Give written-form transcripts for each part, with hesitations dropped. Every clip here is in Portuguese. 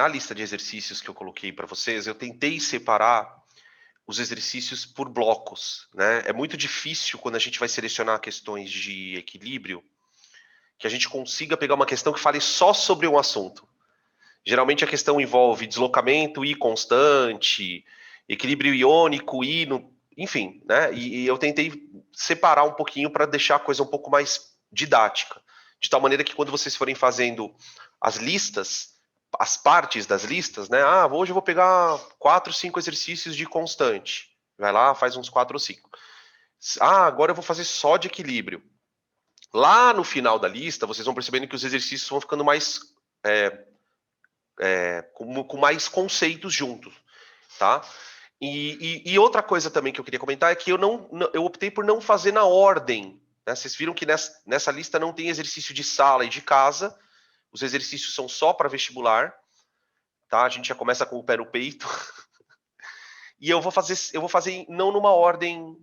na lista de exercícios que eu coloquei para vocês, eu tentei separar os exercícios por blocos, né? É muito difícil quando a gente vai selecionar questões de equilíbrio que a gente consiga pegar uma questão que fale só sobre um assunto. Geralmente a questão envolve deslocamento I constante, equilíbrio iônico, I, enfim, né? E eu tentei separar um pouquinho para deixar a coisa um pouco mais didática, de tal maneira que quando vocês forem fazendo as listas, as partes das listas, né? Ah, hoje eu vou pegar 4, 5 exercícios de constante. Vai lá, faz uns 4 ou 5. Ah, agora eu vou fazer só de equilíbrio. Lá no final da lista, vocês vão percebendo que os exercícios vão ficando mais com mais conceitos juntos, tá? E outra coisa também que eu queria comentar é que eu optei por não fazer na ordem. Né? Vocês viram que nessa lista não tem exercício de sala e de casa. Os exercícios são só para vestibular. Tá? A gente já começa com o pé no peito. E eu vou fazer não numa ordem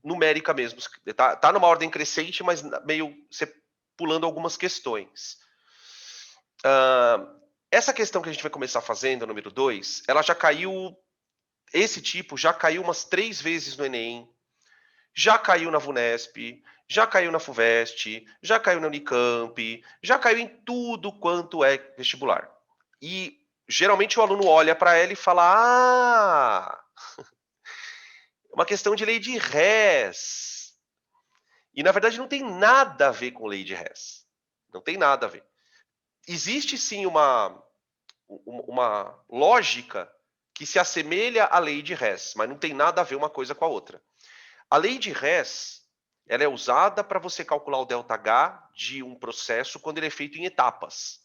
numérica mesmo. Tá numa ordem crescente, mas meio pulando algumas questões. Essa questão que a gente vai começar fazendo, número 2, ela já caiu. Esse tipo já caiu umas 3 vezes no Enem, já caiu na VUNESP, já caiu na FUVEST, já caiu na Unicamp, já caiu em tudo quanto é vestibular. E geralmente o aluno olha para ela e fala: uma questão de lei de Hess. E na verdade não tem nada a ver com lei de Hess. Não tem nada a ver. Existe sim uma lógica que se assemelha à lei de Hess, mas não tem nada a ver uma coisa com a outra. A lei de Hess, ela é usada para você calcular o ΔH de um processo quando ele é feito em etapas.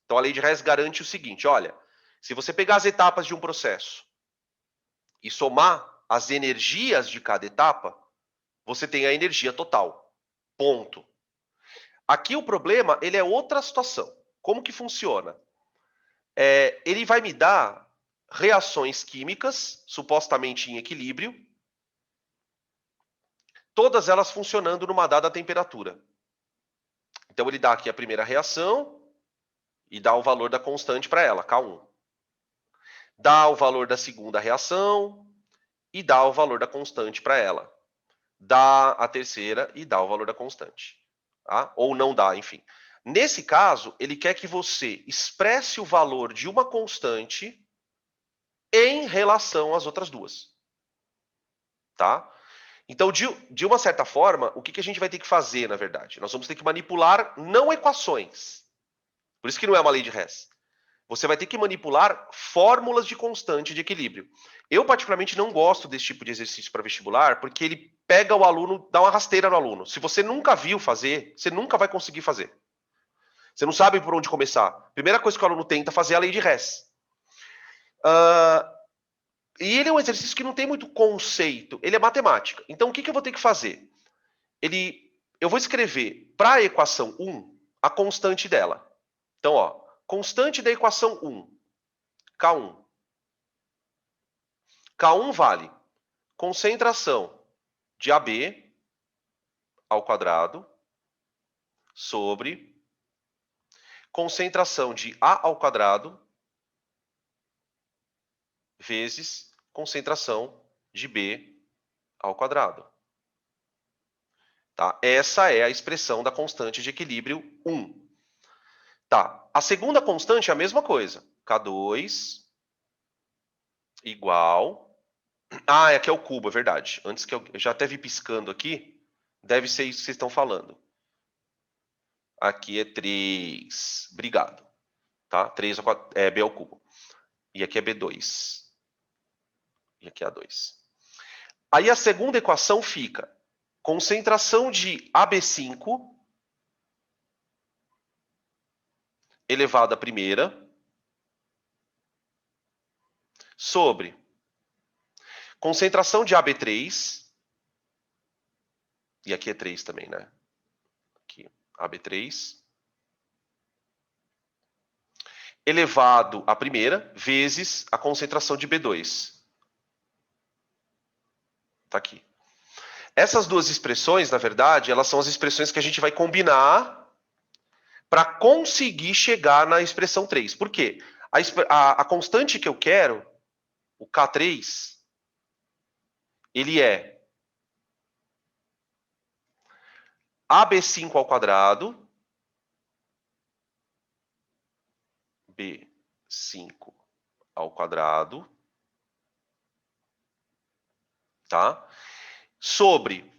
Então a lei de Hess garante o seguinte, olha, se você pegar as etapas de um processo e somar as energias de cada etapa, você tem a energia total. Ponto. Aqui o problema, ele é outra situação. Como que funciona? Ele vai me dar reações químicas, supostamente em equilíbrio, todas elas funcionando numa dada temperatura. Então ele dá aqui a primeira reação e dá o valor da constante para ela, K1. Dá o valor da segunda reação e dá o valor da constante para ela. Dá a terceira e dá o valor da constante. Tá? Ou não dá, enfim. Nesse caso, ele quer que você expresse o valor de uma constante em relação às outras duas. Tá? Então, de uma certa forma, o que a gente vai ter que fazer, na verdade? Nós vamos ter que manipular não equações. Por isso que não é uma lei de Hess. Você vai ter que manipular fórmulas de constante de equilíbrio. Eu, particularmente, não gosto desse tipo de exercício para vestibular, porque ele pega o aluno, dá uma rasteira no aluno. Se você nunca viu fazer, você nunca vai conseguir fazer. Você não sabe por onde começar. Primeira coisa que o aluno tenta fazer é a lei de Hess. E ele é um exercício que não tem muito conceito, ele é matemática. Então, o que eu vou ter que fazer? Eu vou escrever para a equação 1 a constante dela. Então, ó, constante da equação 1, K1. K1 vale concentração de AB ao quadrado sobre concentração de A ao quadrado vezes concentração de B ao quadrado. Tá? Essa é a expressão da constante de equilíbrio 1. Tá. A segunda constante é a mesma coisa. K2 igual... aqui é o cubo, é verdade. Antes que eu já até vi piscando aqui, deve ser isso que vocês estão falando. Aqui é 3. Obrigado. Tá? 3 é B ao cubo. E aqui é B2. E aqui é A2. Aí a segunda equação fica concentração de AB5 elevado à primeira sobre concentração de AB3, e aqui é 3 também, né? Aqui, AB3, elevado à primeira, vezes a concentração de B2. Tá aqui. Essas duas expressões, na verdade, elas são as expressões que a gente vai combinar para conseguir chegar na expressão 3. Por quê? A constante que eu quero, o K3, ele é AB5 ao quadrado, B5 ao quadrado, tá? Sobre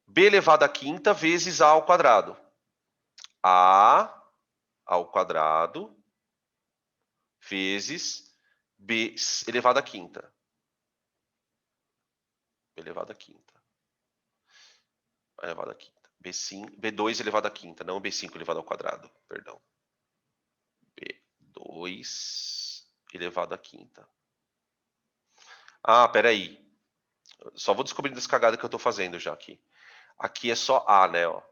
B elevado à quinta vezes A ao quadrado. A ao quadrado vezes B elevado à quinta. B elevado à quinta. Elevado à quinta. B5, B2 elevado à quinta, não B5 elevado ao quadrado, perdão. B2 elevado à quinta. Ah, peraí. Só vou descobrindo essa cagada que eu tô fazendo já aqui. Aqui é só A, né? Ó.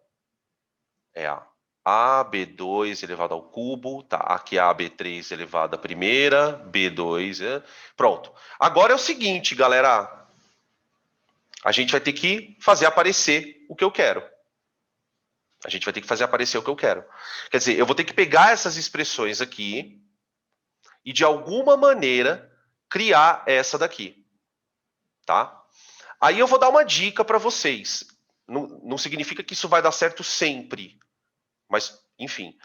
É A. A, B2 elevado ao cubo. Tá, aqui é A, B3 elevado à primeira. B2. Pronto. Agora é o seguinte, galera. A gente vai ter que fazer aparecer o que eu quero. A gente vai ter que fazer aparecer o que eu quero. Quer dizer, eu vou ter que pegar essas expressões aqui e, de alguma maneira, criar essa daqui. Tá? Aí eu vou dar uma dica para vocês. Não significa que isso vai dar certo sempre. Mas, enfim.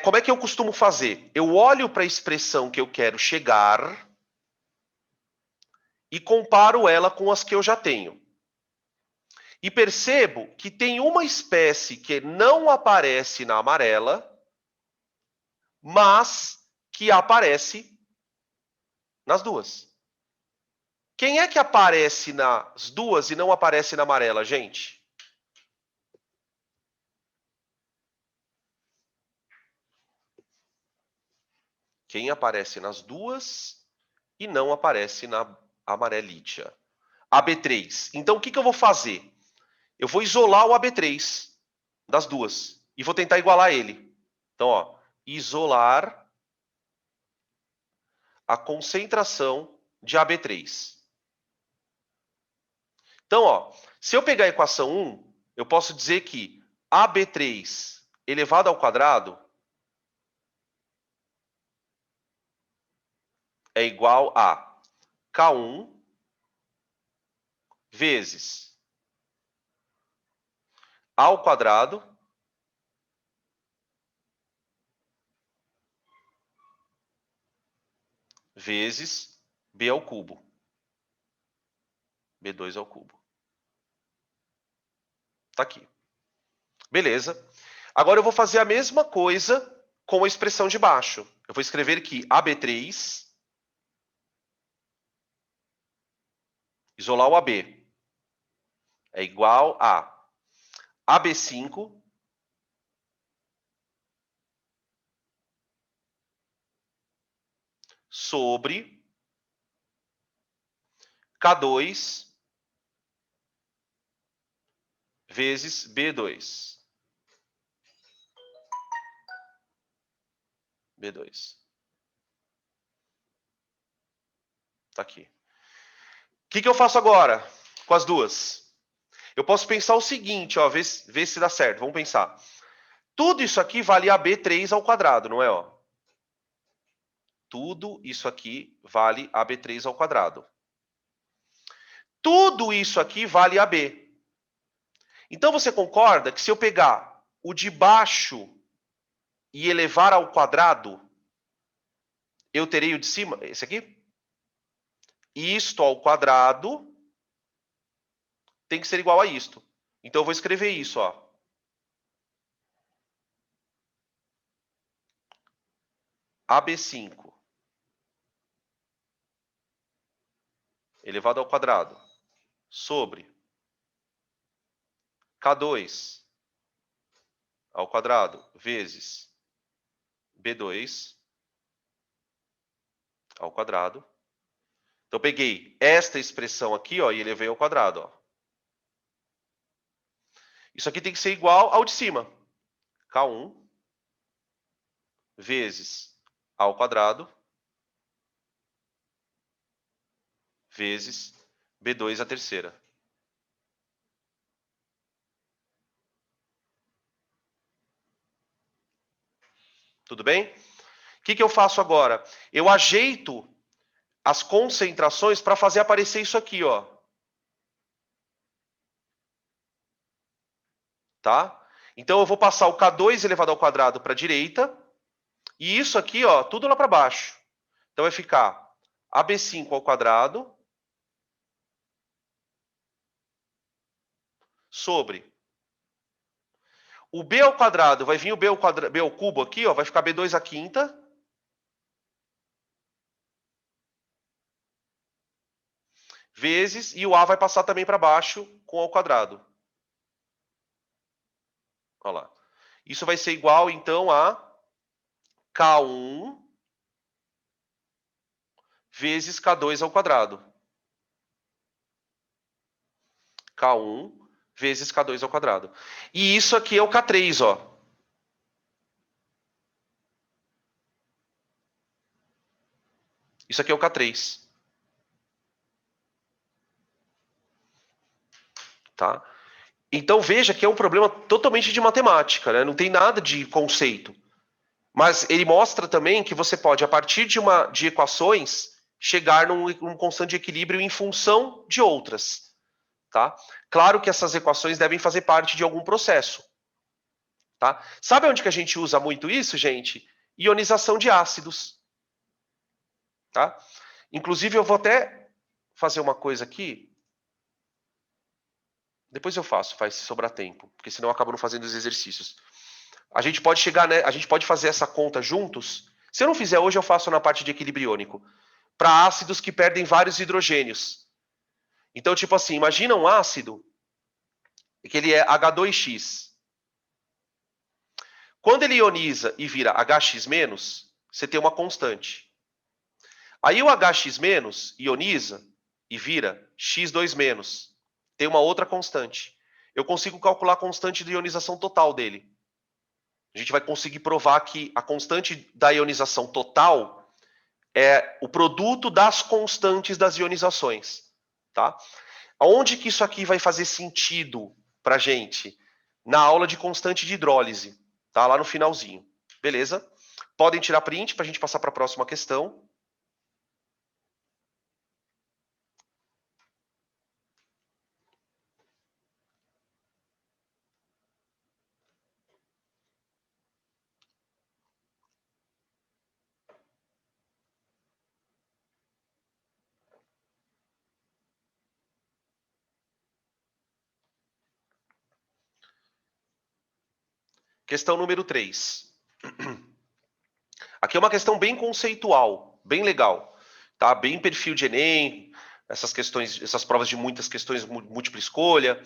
Como é que eu costumo fazer? Eu olho para a expressão que eu quero chegar e comparo ela com as que eu já tenho. E percebo que tem uma espécie que não aparece na amarela, mas que aparece nas duas. Quem é que aparece nas duas e não aparece na amarela, gente? Quem aparece nas duas e não aparece na amarelitia? AB3. Então, o que eu vou fazer? Eu vou isolar o AB3 das duas e vou tentar igualar ele. Então, ó, isolar a concentração de AB3. Então, ó, se eu pegar a equação 1, eu posso dizer que AB3 elevado ao quadrado é igual a K1 vezes A ao quadrado vezes B ao cubo. B2 ao cubo. Tá aqui. Beleza. Agora eu vou fazer a mesma coisa com a expressão de baixo. Eu vou escrever aqui AB3, isolar o AB, é igual a AB5 sobre K2 vezes B2. B2. Tá aqui. O que eu faço agora com as duas? Eu posso pensar o seguinte, ó, ver se dá certo. Vamos pensar. Tudo isso aqui vale AB3 ao quadrado, não é? Ó? Tudo isso aqui vale AB3 ao quadrado. Tudo isso aqui vale AB. Então você concorda que se eu pegar o de baixo e elevar ao quadrado, eu terei o de cima, esse aqui? Isto ao quadrado tem que ser igual a isto. Então eu vou escrever isso, ó. AB5 elevado ao quadrado sobre K2 ao quadrado vezes B2 ao quadrado. Então, eu peguei esta expressão aqui, ó, e elevei ao quadrado, ó. Isso aqui tem que ser igual ao de cima. K1 vezes A ao quadrado vezes B2 à terceira. Tudo bem? O que eu faço agora? Eu ajeito as concentrações para fazer aparecer isso aqui, ó. Tá? Então eu vou passar o K2 elevado ao quadrado para a direita, e isso aqui, ó, tudo lá para baixo. Então vai ficar AB5 ao quadrado sobre o B ao quadrado, vai vir o B ao cubo aqui, ó, vai ficar B2 à quinta. Vezes, e o A vai passar também para baixo com ao quadrado. Olha lá. Isso vai ser igual, então, a K1 vezes K2 ao quadrado. K1 vezes K2 ao quadrado. E isso aqui é o K3, ó. Isso aqui é o K3. Tá? Então veja que é um problema totalmente de matemática, né? Não tem nada de conceito. Mas ele mostra também que você pode, a partir de equações, chegar num constante de equilíbrio em função de outras. Tá? Claro que essas equações devem fazer parte de algum processo. Tá? Sabe onde que a gente usa muito isso, gente? Ionização de ácidos. Tá? Inclusive, eu vou até fazer uma coisa aqui. Depois eu faço, faz se sobrar tempo, porque senão eu acabo não fazendo os exercícios. A gente pode chegar, né? A gente pode fazer essa conta juntos. Se eu não fizer hoje, eu faço na parte de equilíbrio iônico. Para ácidos que perdem vários hidrogênios. Então, tipo assim, imagina um ácido que ele é H2X. Quando ele ioniza e vira HX-, você tem uma constante. Aí o HX- ioniza e vira X2-. Tem uma outra constante. Eu consigo calcular a constante de ionização total dele. A gente vai conseguir provar que a constante da ionização total é o produto das constantes das ionizações. Tá? Aonde que isso aqui vai fazer sentido para gente? Na aula de constante de hidrólise. Tá? Lá no finalzinho. Beleza? Podem tirar print para a gente passar para a próxima questão. Questão número 3. Aqui é uma questão bem conceitual, bem legal. Tá? Bem perfil de Enem, essas questões, essas provas de muitas questões múltipla escolha.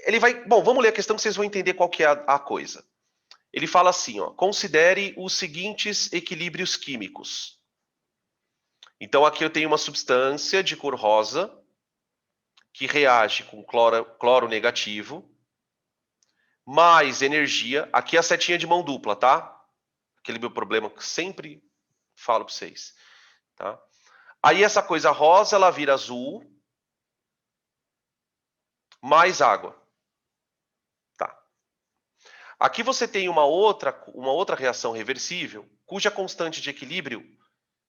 Ele vai. Bom, vamos ler a questão que vocês vão entender qual que é a coisa. Ele fala assim: ó, considere os seguintes equilíbrios químicos. Então, aqui eu tenho uma substância de cor rosa que reage com cloro negativo, mais energia. Aqui é a setinha de mão dupla, tá? Aquele meu problema que sempre falo para vocês. Tá? Aí essa coisa rosa, ela vira azul, mais água. Tá. Aqui você tem uma outra reação reversível, cuja constante de equilíbrio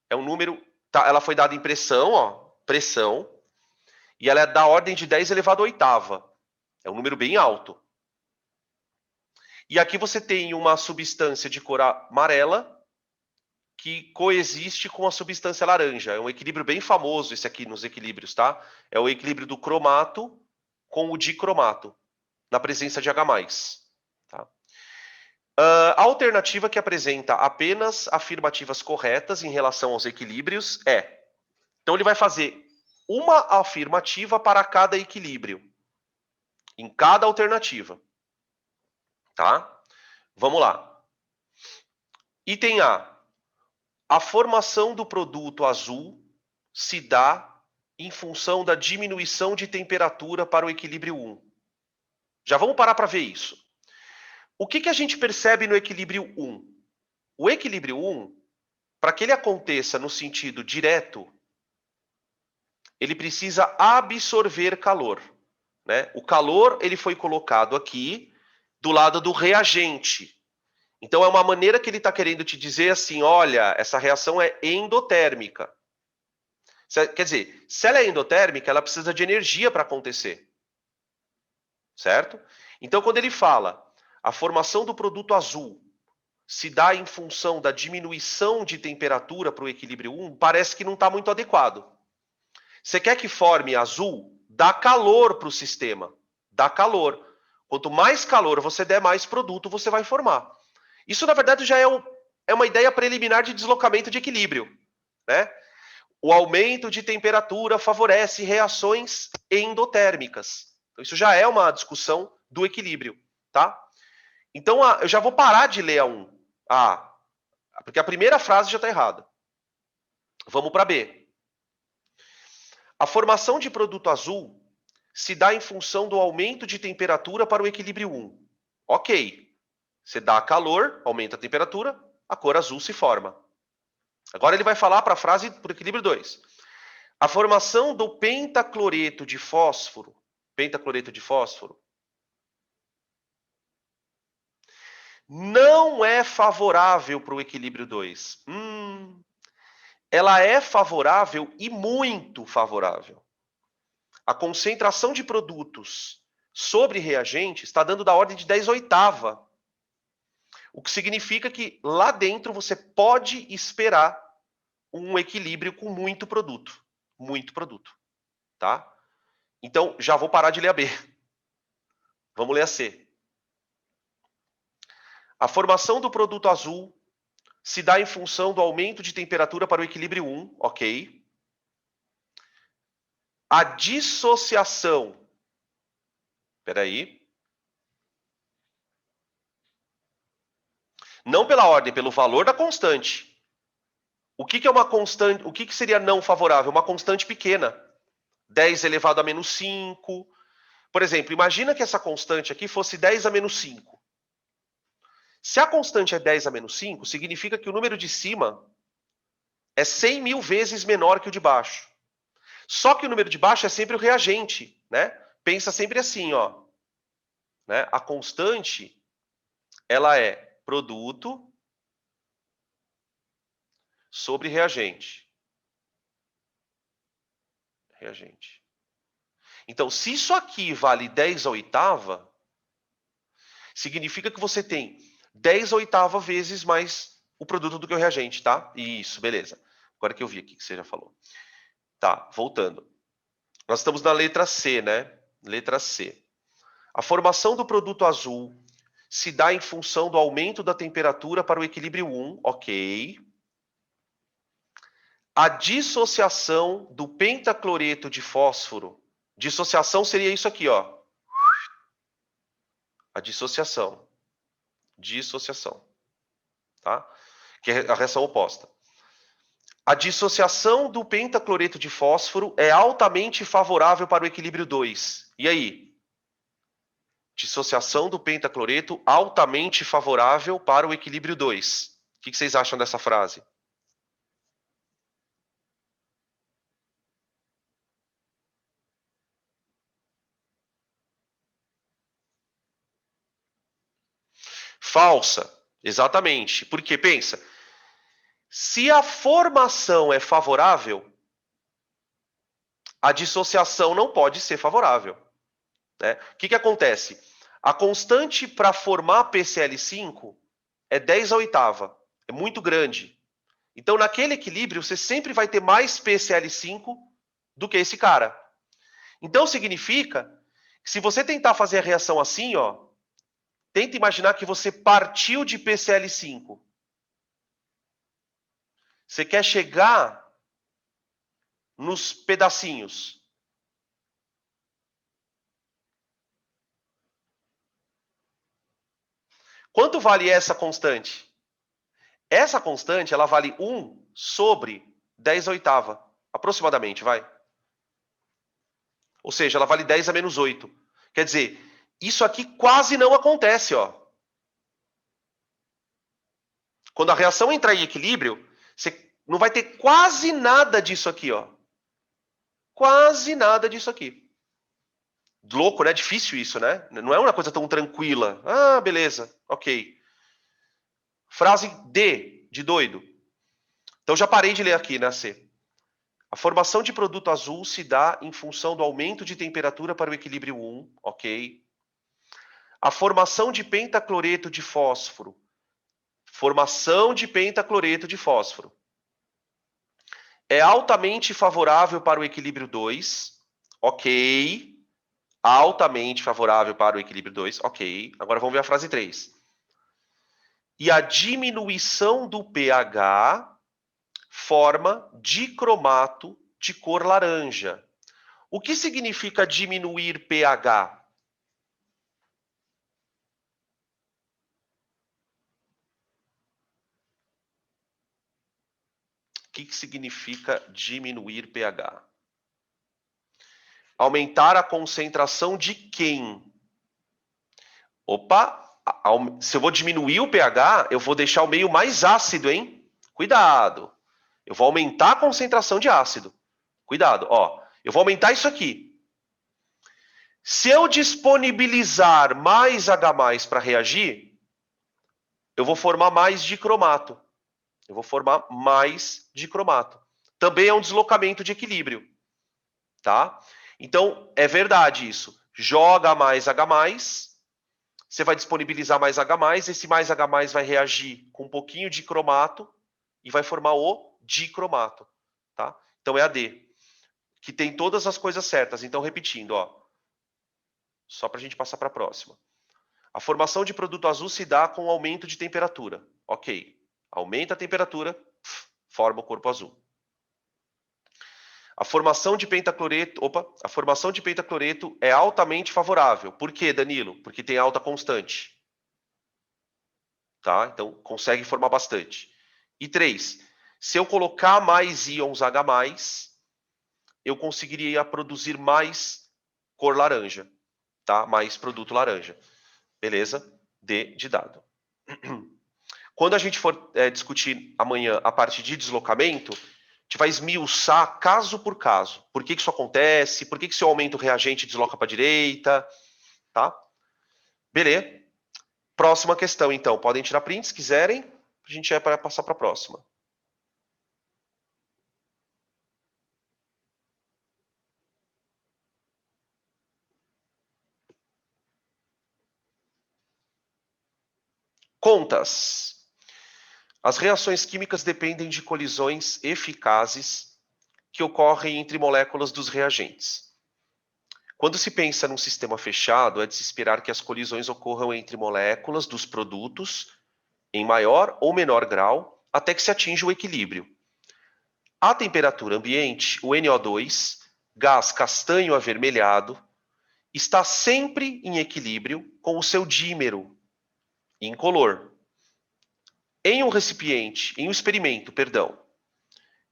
é um número... Tá, ela foi dada em pressão, ó, pressão, e ela é da ordem de 10 elevado à oitava. É um número bem alto. E aqui você tem uma substância de cor amarela que coexiste com a substância laranja. É um equilíbrio bem famoso esse aqui nos equilíbrios, tá? É o equilíbrio do cromato com o dicromato, na presença de H+. Tá? A alternativa que apresenta apenas afirmativas corretas em relação aos equilíbrios é... Então ele vai fazer uma afirmativa para cada equilíbrio, em cada alternativa. Tá? Vamos lá. Item A. A formação do produto azul se dá em função da diminuição de temperatura para o equilíbrio 1. Já vamos parar para ver isso. O que a gente percebe no equilíbrio 1? O equilíbrio 1, para que ele aconteça no sentido direto, ele precisa absorver calor. Né? O calor ele foi colocado aqui do lado do reagente. Então, é uma maneira que ele está querendo te dizer assim, olha, essa reação é endotérmica. Quer dizer, se ela é endotérmica, ela precisa de energia para acontecer. Certo? Então, quando ele fala, a formação do produto azul se dá em função da diminuição de temperatura para o equilíbrio 1, parece que não está muito adequado. Você quer que forme azul? Dá calor para o sistema. Dá calor. Quanto mais calor você der, mais produto você vai formar. Isso, na verdade, já é uma ideia preliminar de deslocamento de equilíbrio. Né? O aumento de temperatura favorece reações endotérmicas. Então, isso já é uma discussão do equilíbrio. Tá? Então, eu já vou parar de ler a 1. Porque a primeira frase já está errada. Vamos para B. A formação de produto azul se dá em função do aumento de temperatura para o equilíbrio 1. Ok. Você dá calor, aumenta a temperatura, a cor azul se forma. Agora ele vai falar para a frase para o equilíbrio 2. A formação do pentacloreto de fósforo, não é favorável para o equilíbrio 2. Ela é favorável e muito favorável. A concentração de produtos sobre reagente está dando da ordem de 10/8. O que significa que lá dentro você pode esperar um equilíbrio com muito produto. Muito produto. Tá? Então, já vou parar de ler a B. Vamos ler a C. A formação do produto azul se dá em função do aumento de temperatura para o equilíbrio 1, ok. A dissociação, não pela ordem, pelo valor da constante. O que é uma constante? O que seria não favorável? Uma constante pequena. 10 elevado a menos 5. Por exemplo, imagina que essa constante aqui fosse 10 a menos 5. Se a constante é 10 a menos 5, significa que o número de cima é 100 mil vezes menor que o de baixo. Só que o número de baixo é sempre o reagente, né? Pensa sempre assim, ó. Né? A constante, ela é produto sobre reagente. Então, se isso aqui vale 10/8, significa que você tem 10/8 vezes mais o produto do que o reagente, tá? Isso, beleza. Agora que eu vi aqui que você já falou. Tá, voltando. Nós estamos na letra C, né? Letra C. A formação do produto azul se dá em função do aumento da temperatura para o equilíbrio 1, ok. A dissociação do pentacloreto de fósforo. Dissociação seria isso aqui, ó. A dissociação. Tá? Que é a reação oposta. A dissociação do pentacloreto de fósforo é altamente favorável para o equilíbrio 2. E aí? Dissociação do pentacloreto altamente favorável para o equilíbrio 2. O que vocês acham dessa frase? Falsa. Exatamente. Porque, pensa, se a formação é favorável, a dissociação não pode ser favorável. Né? O que acontece? A constante para formar PCl5 é 10/8. É muito grande. Então, naquele equilíbrio, você sempre vai ter mais PCl5 do que esse cara. Então, significa que se você tentar fazer a reação assim, ó, tenta imaginar que você partiu de PCl5. Você quer chegar nos pedacinhos. Quanto vale essa constante? Essa constante, ela vale 1 sobre 10/8, aproximadamente, vai. Ou seja, ela vale 10 a menos 8. Quer dizer, isso aqui quase não acontece, ó. Quando a reação entrar em equilíbrio, você não vai ter quase nada disso aqui, ó. Quase nada disso aqui. Louco, né? Difícil isso, né? Não é uma coisa tão tranquila. Ah, beleza, ok. Frase D, de doido. Então já parei de ler aqui, né, C. A formação de produto azul se dá em função do aumento de temperatura para o equilíbrio 1, ok. A formação de pentacloreto de fósforo. Formação de pentacloreto de fósforo. É altamente favorável para o equilíbrio 2, ok. Altamente favorável para o equilíbrio 2, ok. Agora vamos ver a frase 3. E a diminuição do pH forma dicromato de cor laranja. O que significa diminuir pH? O que significa diminuir pH? Aumentar a concentração de quem? Opa, se eu vou diminuir o pH, eu vou deixar o meio mais ácido, hein? Cuidado. Eu vou aumentar a concentração de ácido. Cuidado, ó. Eu vou aumentar isso aqui. Se eu disponibilizar mais H+ para reagir, eu vou formar mais dicromato. Eu vou formar mais dicromato. Também é um deslocamento de equilíbrio, tá? Então, é verdade isso. Joga mais H+, você vai disponibilizar mais H+, esse mais H+ vai reagir com um pouquinho de cromato e vai formar o dicromato, tá? Então é a D, que tem todas as coisas certas. Então, repetindo, ó, só para a gente passar para a próxima. A formação de produto azul se dá com o aumento de temperatura. Ok. Aumenta a temperatura, forma o corpo azul. A formação de pentacloreto é altamente favorável. Por quê, Danilo? Porque tem alta constante. Tá? Então, consegue formar bastante. E 3, se eu colocar mais íons H+, eu conseguiria produzir mais cor laranja, tá? Mais produto laranja. Beleza? D de dado. Quando a gente for discutir amanhã a parte de deslocamento, a gente vai esmiuçar caso por caso. Por que isso acontece? Por que se eu aumento o reagente desloca para a direita? Tá? Beleza? Próxima questão, então. Podem tirar print se quiserem. A gente vai passar para a próxima. Contas. As reações químicas dependem de colisões eficazes que ocorrem entre moléculas dos reagentes. Quando se pensa num sistema fechado, é de se esperar que as colisões ocorram entre moléculas dos produtos em maior ou menor grau até que se atinja o equilíbrio. À temperatura ambiente, o NO2, gás castanho avermelhado, está sempre em equilíbrio com o seu dímero incolor. Em um experimento,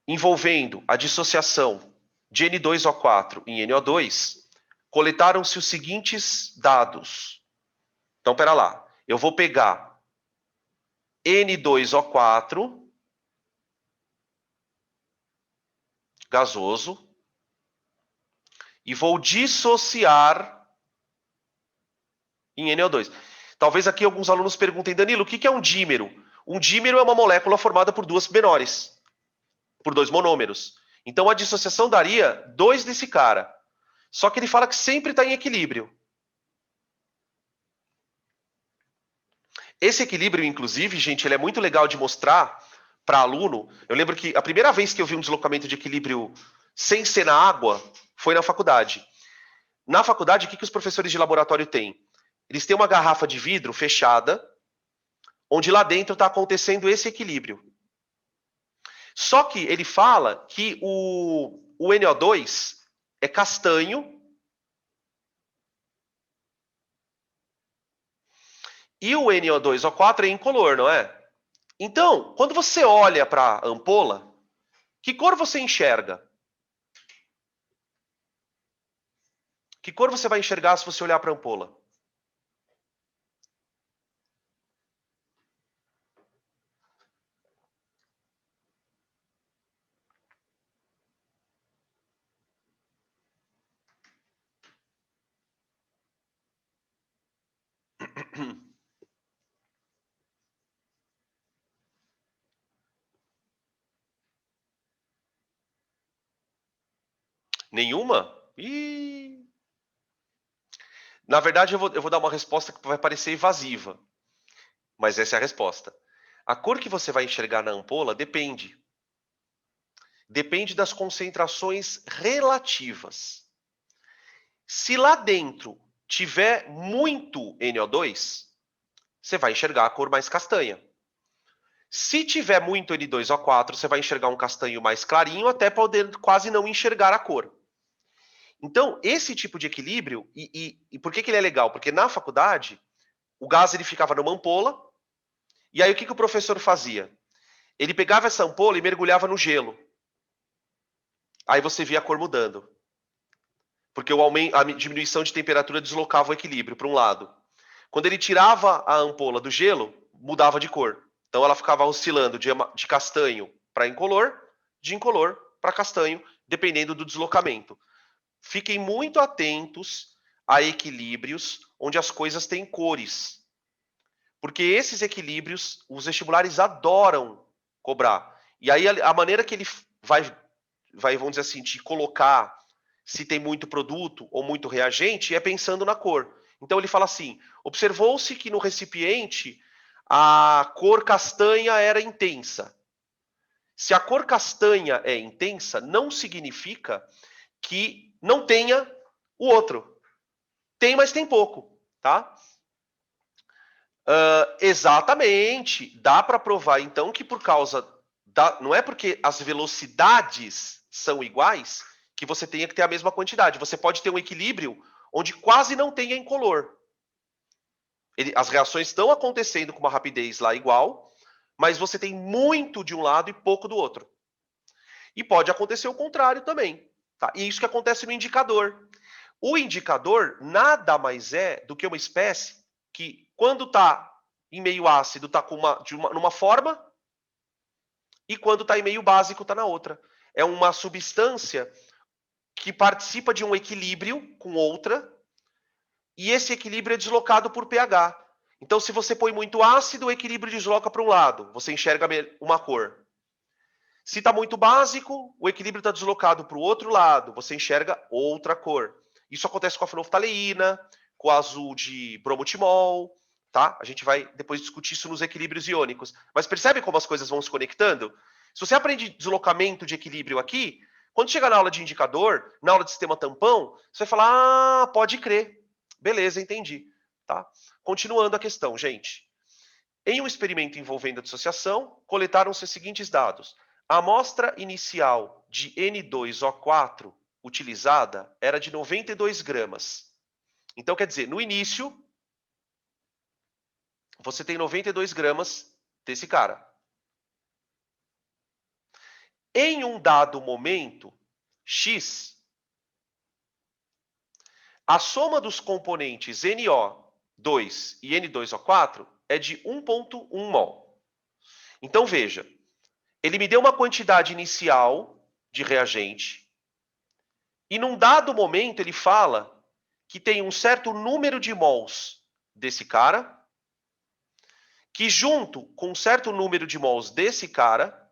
envolvendo a dissociação de N2O4 em NO2, coletaram-se os seguintes dados. Então, pera lá. Eu vou pegar N2O4, gasoso, e vou dissociar em NO2. Talvez aqui alguns alunos perguntem, Danilo, o que é um dímero? Um dímero é uma molécula formada por duas menores, por dois monômeros. Então a dissociação daria 2 desse cara. Só que ele fala que sempre está em equilíbrio. Esse equilíbrio, inclusive, gente, ele é muito legal de mostrar para aluno. Eu lembro que a primeira vez que eu vi um deslocamento de equilíbrio sem ser na água foi na faculdade. Na faculdade, o que os professores de laboratório têm? Eles têm uma garrafa de vidro fechada, onde lá dentro está acontecendo esse equilíbrio. Só que ele fala que o NO2 é castanho e o NO2O4 é incolor, não é? Então, quando você olha para a ampola, que cor você enxerga? Que cor você vai enxergar se você olhar para a ampola? Nenhuma? Ih. Na verdade, eu vou dar uma resposta que vai parecer evasiva, mas essa é a resposta. A cor que você vai enxergar na ampola depende. Depende das concentrações relativas. Se lá dentro tiver muito NO2, você vai enxergar a cor mais castanha. Se tiver muito N2O4, você vai enxergar um castanho mais clarinho, até poder quase não enxergar a cor. Então, esse tipo de equilíbrio, e por que ele é legal? Porque na faculdade, o gás ele ficava numa ampola, e aí o que o professor fazia? Ele pegava essa ampola e mergulhava no gelo. Aí você via a cor mudando. Porque a diminuição de temperatura deslocava o equilíbrio para um lado. Quando ele tirava a ampola do gelo, mudava de cor. Então ela ficava oscilando de castanho para incolor, de incolor para castanho, dependendo do deslocamento. Fiquem muito atentos a equilíbrios onde as coisas têm cores. Porque esses equilíbrios, os vestibulares adoram cobrar. E aí a maneira que ele vai, vamos dizer assim, te colocar se tem muito produto ou muito reagente é pensando na cor. Então ele fala assim: observou-se que no recipiente a cor castanha era intensa. Se a cor castanha é intensa, não significa que não tenha o outro. Tem, mas tem pouco, tá? Exatamente. Dá para provar, então, que por causa da... Não é porque as velocidades são iguais que você tenha que ter a mesma quantidade. Você pode ter um equilíbrio onde quase não tenha incolor. As reações estão acontecendo com uma rapidez lá igual, mas você tem muito de um lado e pouco do outro. E pode acontecer o contrário também. Tá? E isso que acontece no indicador. O indicador nada mais é do que uma espécie que, quando está em meio ácido, está numa forma, e quando está em meio básico, está na outra. É uma substância que participa de um equilíbrio com outra, e esse equilíbrio é deslocado por pH. Então, se você põe muito ácido, o equilíbrio desloca para um lado, você enxerga uma cor. Se está muito básico, o equilíbrio está deslocado para o outro lado, você enxerga outra cor. Isso acontece com a fenolftaleína, com o azul de bromotimol, tá? A gente vai depois discutir isso nos equilíbrios iônicos. Mas percebe como as coisas vão se conectando? Se você aprende deslocamento de equilíbrio aqui, quando chegar na aula de indicador, na aula de sistema tampão, você vai falar: ah, pode crer. Beleza, entendi. Tá? Continuando a questão, gente. Em um experimento envolvendo a dissociação, coletaram-se os seguintes dados. A amostra inicial de N2O4 utilizada era de 92 gramas. Então, quer dizer, no início, você tem 92 gramas desse cara. Em um dado momento, X, a soma dos componentes NO2 e N2O4 é de 1,1 mol. Então, veja, ele me deu uma quantidade inicial de reagente, e num dado momento ele fala que tem um certo número de mols desse cara, que junto com um certo número de mols desse cara,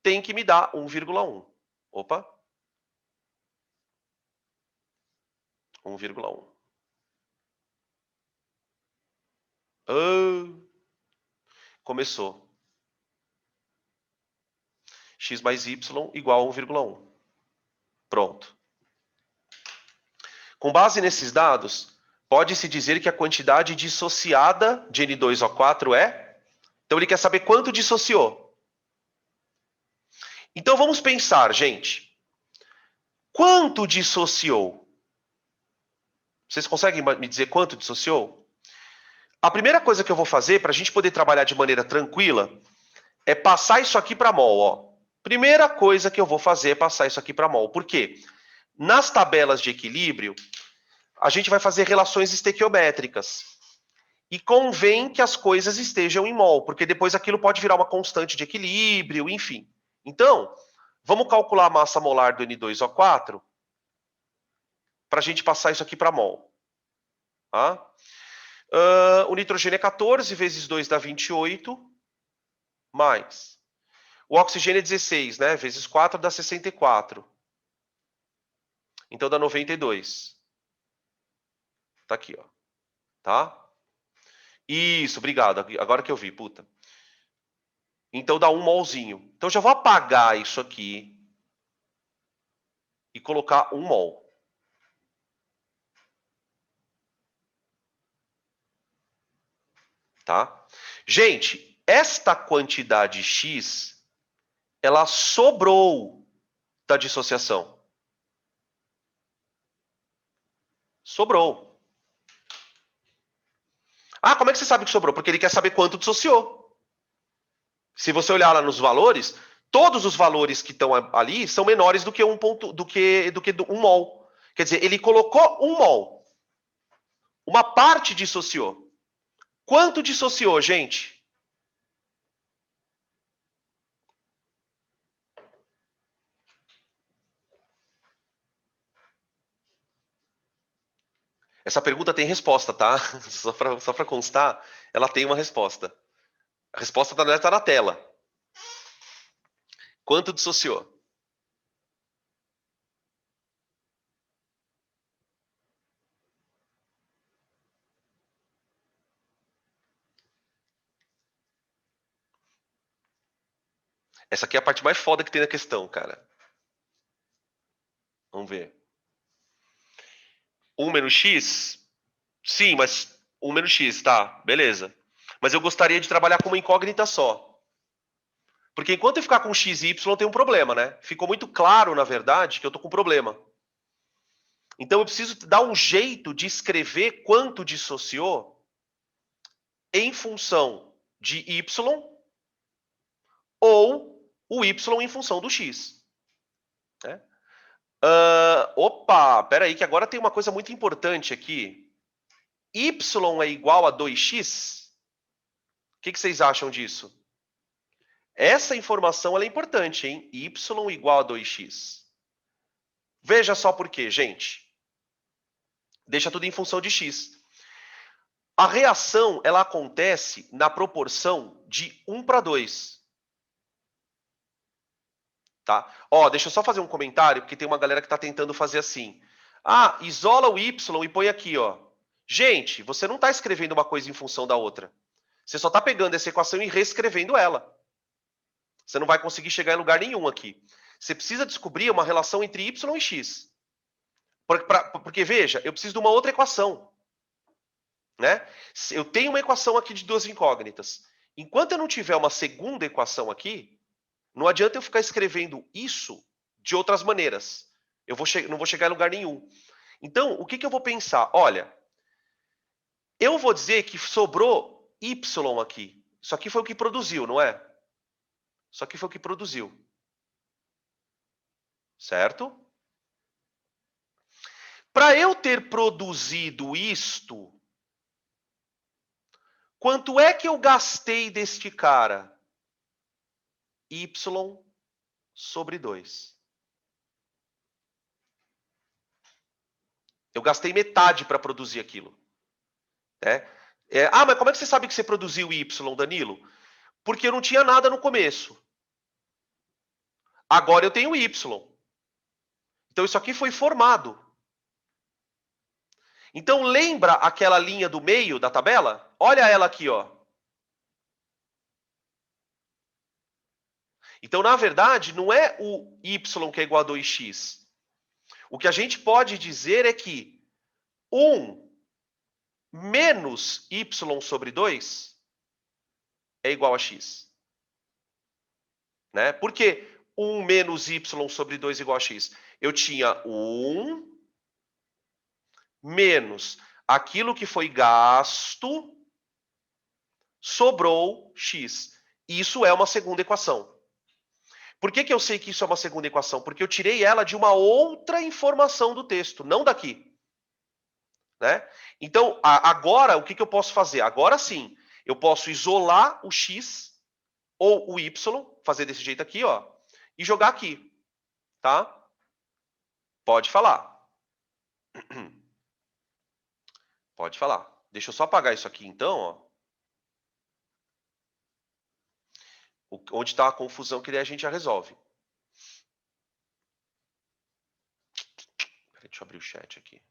tem que me dar 1,1. Opa. 1,1. Começou. X mais Y igual a 1,1. Pronto. Com base nesses dados, pode-se dizer que a quantidade dissociada de N2O4 é... Então ele quer saber quanto dissociou. Então vamos pensar, gente. Quanto dissociou? Vocês conseguem me dizer quanto dissociou? A primeira coisa que eu vou fazer para a gente poder trabalhar de maneira tranquila é passar isso aqui para mol. Ó. Primeira coisa que eu vou fazer é passar isso aqui para mol. Por quê? Nas tabelas de equilíbrio, a gente vai fazer relações estequiométricas. E convém que as coisas estejam em mol, porque depois aquilo pode virar uma constante de equilíbrio, enfim. Então, vamos calcular a massa molar do N2O4 para a gente passar isso aqui para mol. Tá? O nitrogênio é 14 vezes 2 dá 28, mais. O oxigênio é 16, né? Vezes 4 dá 64. Então dá 92. Tá aqui, ó. Tá? Isso, obrigado. Agora que eu vi, puta. Então dá 1 molzinho. Então eu já vou apagar isso aqui e colocar 1 mol. Tá? Gente, esta quantidade X, ela sobrou da dissociação. Sobrou. Ah, como é que você sabe que sobrou? Porque ele quer saber quanto dissociou. Se você olhar lá nos valores, todos os valores que estão ali são menores do que 1 ponto, do que 1 mol. Quer dizer, ele colocou 1 mol. Uma parte dissociou. Quanto dissociou, gente? Essa pergunta tem resposta, tá? Só para constar, ela tem uma resposta. A resposta está na tela. Quanto dissociou? Essa aqui é a parte mais foda que tem na questão, cara. Vamos ver. 1 menos x? Sim, mas 1 menos x, tá, beleza. Mas eu gostaria de trabalhar com uma incógnita só. Porque enquanto eu ficar com x e y, tem um problema, né? Ficou muito claro, na verdade, que eu tô com problema. Então eu preciso dar um jeito de escrever quanto dissociou em função de y ou o y em função do x. Né? Opa, peraí, que agora tem uma coisa muito importante aqui. Y é igual a 2x? O que vocês acham disso? Essa informação ela é importante, hein? Y igual a 2x. Veja só por quê, gente. Deixa tudo em função de x. A reação ela acontece na proporção de 1 para 2. Tá? Ó, deixa eu só fazer um comentário, porque tem uma galera que está tentando fazer assim. Ah, isola o y e põe aqui, ó. Gente, você não está escrevendo uma coisa em função da outra. Você só está pegando essa equação e reescrevendo ela. Você não vai conseguir chegar em lugar nenhum aqui. Você precisa descobrir uma relação entre y e x. Porque veja, eu preciso de uma outra equação. Né? Eu tenho uma equação aqui de duas incógnitas. Enquanto eu não tiver uma segunda equação aqui, não adianta eu ficar escrevendo isso de outras maneiras. Não vou chegar em lugar nenhum. Então, o que eu vou pensar? Olha, eu vou dizer que sobrou y aqui. Isso aqui foi o que produziu, não é? Isso aqui foi o que produziu. Certo? Para eu ter produzido isto, quanto é que eu gastei deste cara? Y sobre 2. Eu gastei metade para produzir aquilo. Né? Mas como é que você sabe que você produziu Y, Danilo? Porque eu não tinha nada no começo. Agora eu tenho Y. Então isso aqui foi formado. Então lembra aquela linha do meio da tabela? Olha ela aqui, ó. Então, na verdade, não é o y que é igual a 2x. O que a gente pode dizer é que 1 menos y sobre 2 é igual a x. Né? Por que 1 menos y sobre 2 é igual a x? Eu tinha 1 menos aquilo que foi gasto, sobrou x. Isso é uma segunda equação. Por que eu sei que isso é uma segunda equação? Porque eu tirei ela de uma outra informação do texto, não daqui. Né? Então, agora, o que eu posso fazer? Agora sim, eu posso isolar o x ou o y, fazer desse jeito aqui, ó, e jogar aqui. Tá? Pode falar. Pode falar. Deixa eu só apagar isso aqui, então, ó. Onde está a confusão que daí a gente já resolve. Deixa eu abrir o chat aqui.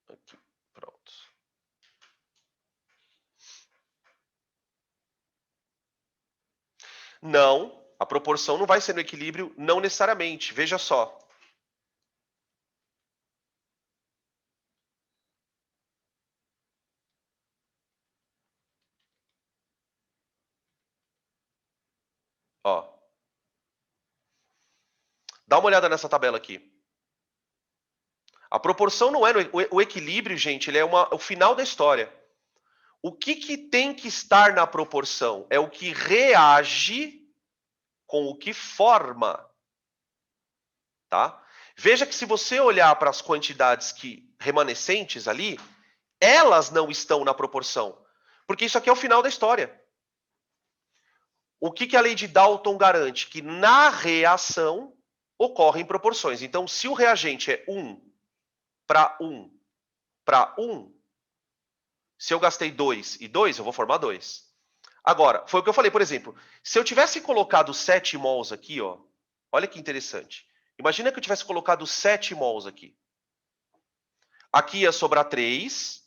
Aqui, pronto. Não, a proporção não vai ser no equilíbrio, não necessariamente. Veja só. Ó. Dá uma olhada nessa tabela aqui. A proporção não é... O equilíbrio, gente, ele é o final da história. O que tem que estar na proporção? É o que reage com o que forma. Tá? Veja que se você olhar para as quantidades remanescentes ali, elas não estão na proporção. Porque isso aqui é o final da história. O que a lei de Dalton garante? Que na reação ocorrem proporções. Então, se o reagente é 1 para 1 para 1, se eu gastei 2 e 2, eu vou formar 2. Agora, foi o que eu falei, por exemplo, se eu tivesse colocado 7 mols aqui, ó, olha que interessante. Imagina que eu tivesse colocado 7 mols aqui. Aqui ia sobrar 3,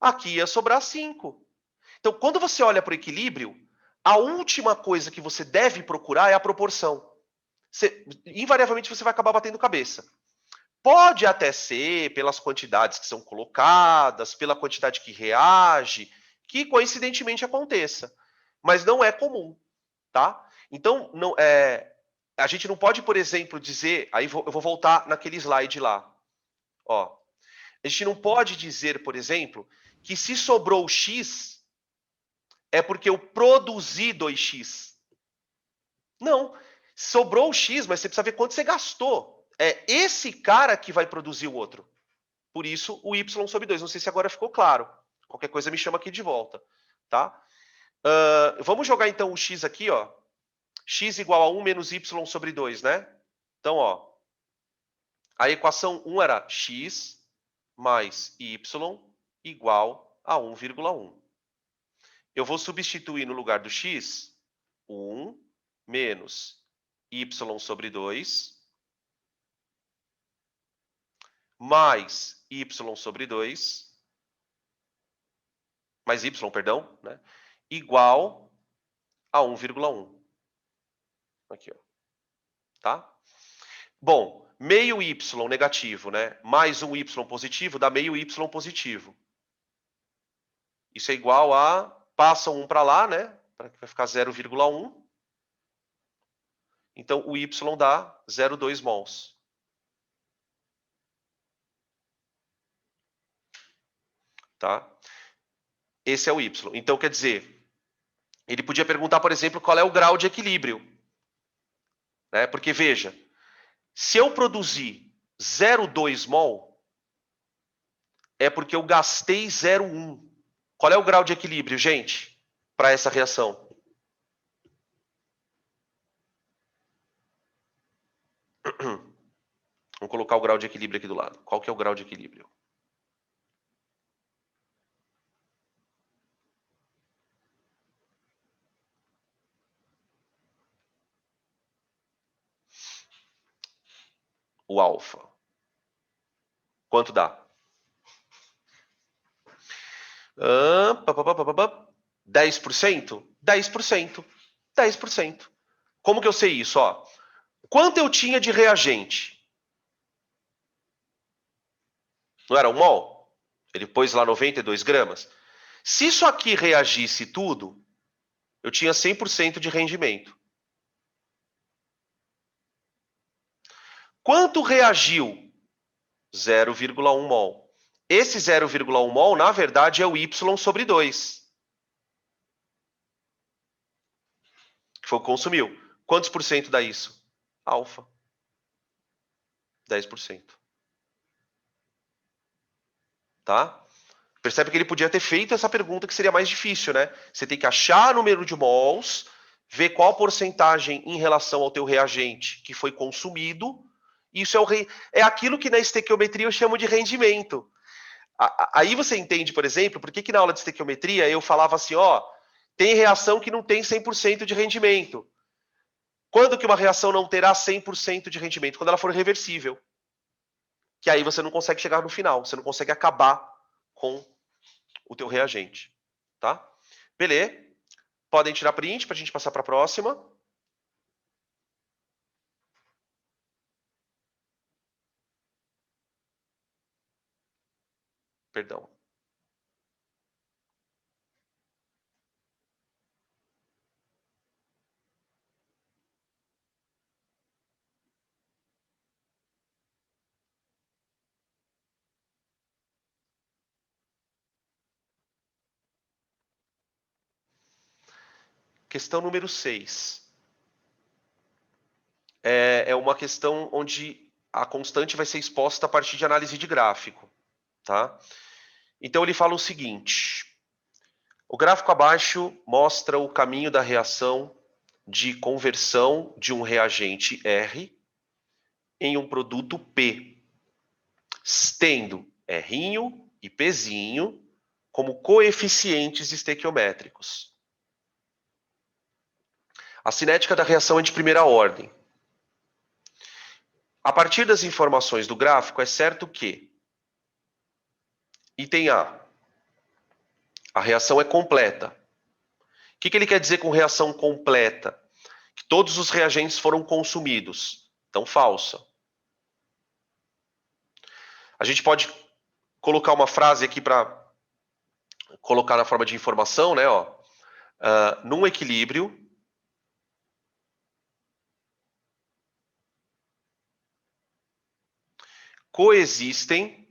aqui ia sobrar 5. Então, quando você olha para o equilíbrio, a última coisa que você deve procurar é a proporção. Invariavelmente você vai acabar batendo cabeça. Pode até ser pelas quantidades que são colocadas, pela quantidade que reage, que coincidentemente aconteça. Mas não é comum, tá? Então, a gente não pode, por exemplo, dizer... Aí eu vou voltar naquele slide lá. Ó, a gente não pode dizer, por exemplo, que se sobrou X, é porque eu produzi 2X. Não. Sobrou X, mas você precisa ver quanto você gastou. É esse cara que vai produzir o outro. Por isso, o Y sobre 2. Não sei se agora ficou claro. Qualquer coisa me chama aqui de volta. Tá? Vamos jogar, então, o X aqui. Ó. X igual a 1 menos Y sobre 2, né? Então, ó, a equação 1 era X mais Y igual a 1,1. Eu vou substituir no lugar do X 1 menos Y sobre 2 mais Y sobre 2, mais Y, perdão, né? Igual a 1,1. Aqui, ó. Tá? Bom, meio Y negativo, né? Mais um Y positivo dá meio Y positivo. Isso é igual a... Passa 1 para lá, né? Vai ficar 0,1. Então, o Y dá 0,2 mols. Tá? Esse é o Y. Então, quer dizer, ele podia perguntar, por exemplo, qual é o grau de equilíbrio. Né? Porque, veja, se eu produzir 0,2 mol, é porque eu gastei 0,1. Qual é o grau de equilíbrio, gente, para essa reação? Vamos colocar o grau de equilíbrio aqui do lado. Qual que é o grau de equilíbrio? O alfa. Quanto dá? 10%? 10%. 10%. Como que eu sei isso? Ó, quanto eu tinha de reagente? Não era 1 mol? Ele pôs lá 92 gramas. Se isso aqui reagisse tudo, eu tinha 100% de rendimento. Quanto reagiu? 0,1 mol. Esse 0,1 mol, na verdade, é o Y sobre 2. Que foi o que consumiu. Quantos por cento dá isso? Alfa. 10%. Tá? Percebe que ele podia ter feito essa pergunta que seria mais difícil, né? Você tem que achar o número de mols, ver qual porcentagem em relação ao teu reagente que foi consumido. Isso é aquilo que na estequiometria eu chamo de rendimento. Aí você entende, por exemplo, por que na aula de estequiometria eu falava assim, ó, tem reação que não tem 100% de rendimento. Quando que uma reação não terá 100% de rendimento? Quando ela for reversível. Que aí você não consegue chegar no final, você não consegue acabar com o teu reagente, tá? Beleza? Podem tirar print para a gente passar para a próxima. Perdão. Questão número 6. É uma questão onde a constante vai ser exposta a partir de análise de gráfico, tá? Então ele fala o seguinte: o gráfico abaixo mostra o caminho da reação de conversão de um reagente R em um produto P, tendo R e P como coeficientes estequiométricos. A cinética da reação é de primeira ordem. A partir das informações do gráfico, é certo que item A, a reação é completa. O que ele quer dizer com reação completa? Que todos os reagentes foram consumidos. Então, falsa. A gente pode colocar uma frase aqui para colocar na forma de informação, né? Num equilíbrio, coexistem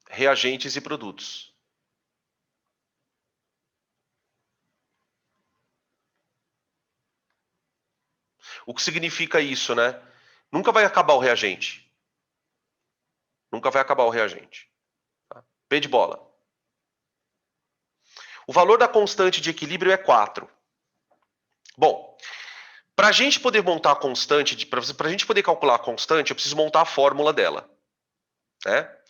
reagentes e produtos. O que significa isso, né? Nunca vai acabar o reagente. Nunca vai acabar o reagente. Tá? P de bola. O valor da constante de equilíbrio é 4. Bom, para a gente poder montar a constante, para a gente poder calcular a constante, eu preciso montar a fórmula dela. Né?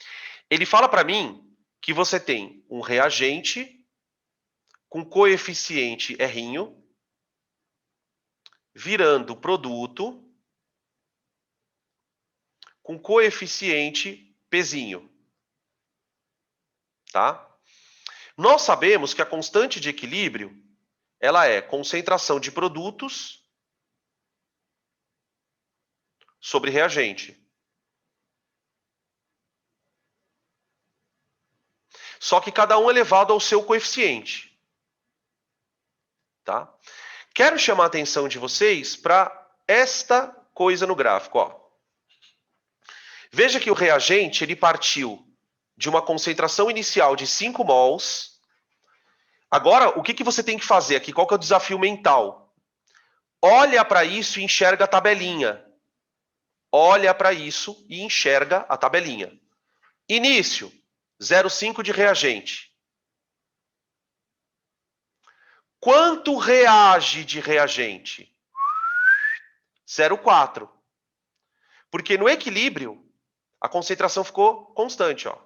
Ele fala para mim que você tem um reagente com coeficiente R virando produto com coeficiente P. Tá? Nós sabemos que a constante de equilíbrio ela é concentração de produtos sobre reagente. Só que cada um é elevado ao seu coeficiente. Tá? Quero chamar a atenção de vocês para esta coisa no gráfico. Ó. Veja que o reagente ele partiu de uma concentração inicial de 5 mols. Agora, o que você tem que fazer aqui? Qual que é o desafio mental? Olha para isso e enxerga a tabelinha. Olha para isso e enxerga a tabelinha. Início, 0,5 de reagente. Quanto reage de reagente? 0,4. Porque no equilíbrio, a concentração ficou constante. Ó.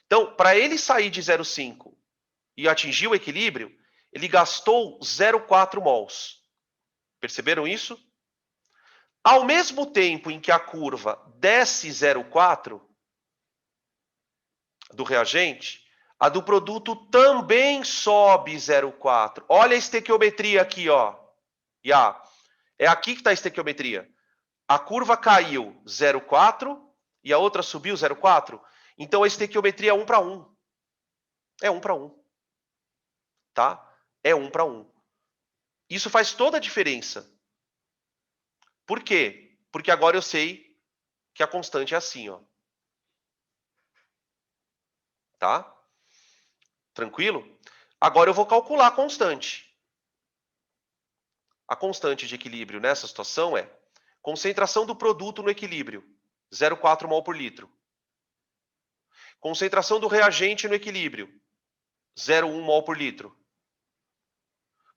Então, para ele sair de 0,5 e atingir o equilíbrio, ele gastou 0,4 mols. Perceberam isso? Ao mesmo tempo em que a curva desce 0,4 do reagente, a do produto também sobe 0,4. Olha a estequiometria aqui, ó. É aqui que está a estequiometria. A curva caiu 0,4 e a outra subiu 0,4. Então a estequiometria é 1 para 1. É 1 para 1. Tá? É 1 para 1. Isso faz toda a diferença. Por quê? Porque agora eu sei que a constante é assim, ó. Tá? Tranquilo? Agora eu vou calcular a constante. A constante de equilíbrio nessa situação é concentração do produto no equilíbrio, 0,4 mol por litro. Concentração do reagente no equilíbrio, 0,1 mol por litro.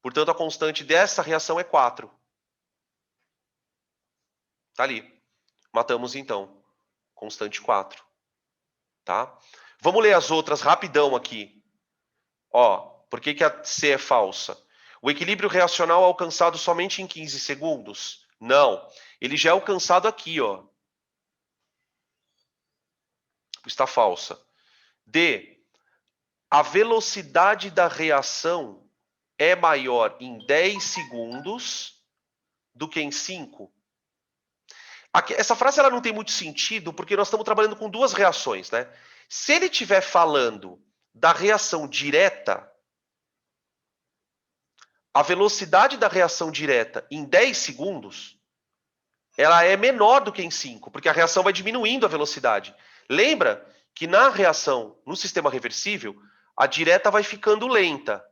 Portanto, a constante dessa reação é 4. Tá ali. Matamos, então. Constante 4. Tá? Vamos ler as outras rapidão aqui. Ó, por que a C é falsa? O equilíbrio reacional é alcançado somente em 15 segundos? Não. Ele já é alcançado aqui, ó. Está falsa. D. A velocidade da reação é maior em 10 segundos do que em 5? Essa frase ela não tem muito sentido porque nós estamos trabalhando com duas reações, né? Se ele estiver falando da reação direta, a velocidade da reação direta em 10 segundos, ela é menor do que em 5, porque a reação vai diminuindo a velocidade. Lembra que na reação, no sistema reversível, a direta vai ficando lenta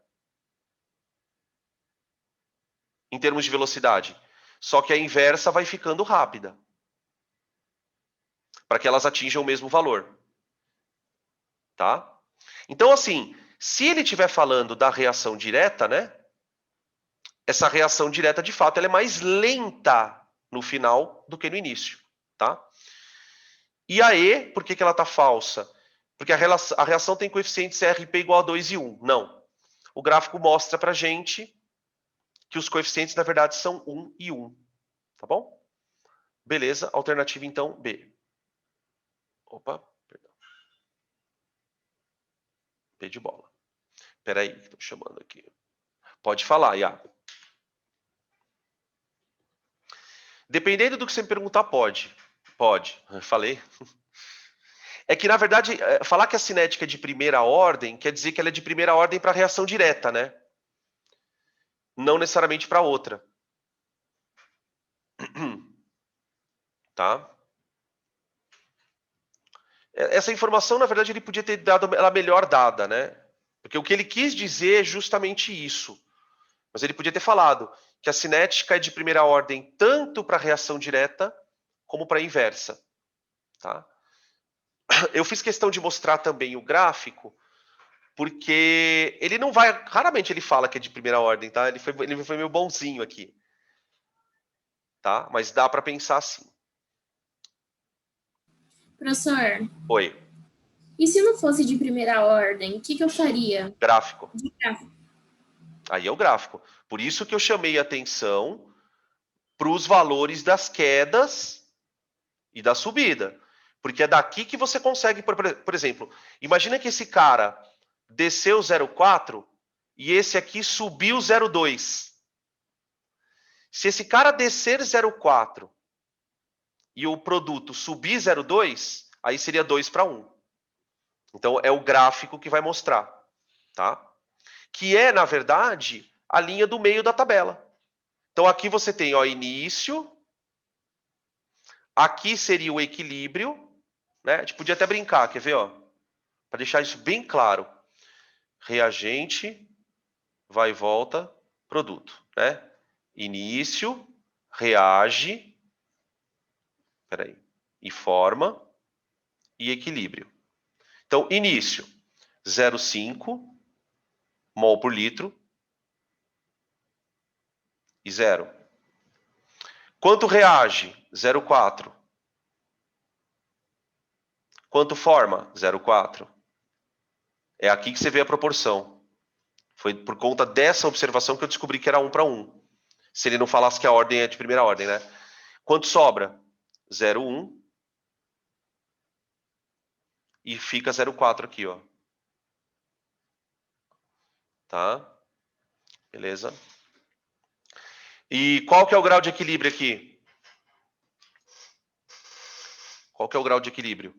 em termos de velocidade. Só que a inversa vai ficando rápida, para que elas atinjam o mesmo valor. Tá? Então, assim, se ele estiver falando da reação direta, né? Essa reação direta, de fato, ela é mais lenta no final do que no início, tá? E a E, por que ela está falsa? Porque a reação tem coeficientes RP igual a 2 e 1. Não. O gráfico mostra pra gente que os coeficientes, na verdade, são 1 e 1. Tá bom? Beleza. Alternativa, então, B. Opa, perdão. B de bola. Espera aí, que estou chamando aqui. Pode falar, Iago. Dependendo do que você me perguntar, pode. Pode. Falei. É que, na verdade, falar que a cinética é de primeira ordem quer dizer que ela é de primeira ordem para a reação direta, né? Não necessariamente para outra. Tá? Essa informação, na verdade, ele podia ter dado ela melhor dada, né? Porque o que ele quis dizer é justamente isso. Mas ele podia ter falado que a cinética é de primeira ordem tanto para a reação direta como para a inversa. Tá? Eu fiz questão de mostrar também o gráfico, porque ele não vai... Raramente ele fala que é de primeira ordem, tá? Ele foi meio bonzinho aqui. Tá? Mas dá para pensar assim. Professor. Oi. E se não fosse de primeira ordem, o que eu faria? Gráfico. De gráfico. Aí é o gráfico. Por isso que eu chamei a atenção para os valores das quedas e da subida. Porque é daqui que você consegue, por exemplo, imagina que esse cara desceu 0,4 e esse aqui subiu 0,2. Se esse cara descer 0,4 e o produto subir 0,2, aí seria 2 para 1. Então, é o gráfico que vai mostrar. Tá? Que é, na verdade, a linha do meio da tabela. Então, aqui você tem ó, início. Aqui seria o equilíbrio. Né? A gente podia até brincar, quer ver? Para deixar isso bem claro. Reagente, vai e volta, produto. Né? Início, reage, peraí, e forma, e equilíbrio. Então, início, 0,5 mol por litro e 0. Quanto reage? 0,4. Quanto forma? 0,4. É aqui que você vê a proporção. Foi por conta dessa observação que eu descobri que era 1 para 1. Se ele não falasse que a ordem é de primeira ordem, né? Quanto sobra? 0,1. E fica 0,4 aqui, ó. Tá? Beleza? E qual que é o grau de equilíbrio aqui? Qual que é o grau de equilíbrio?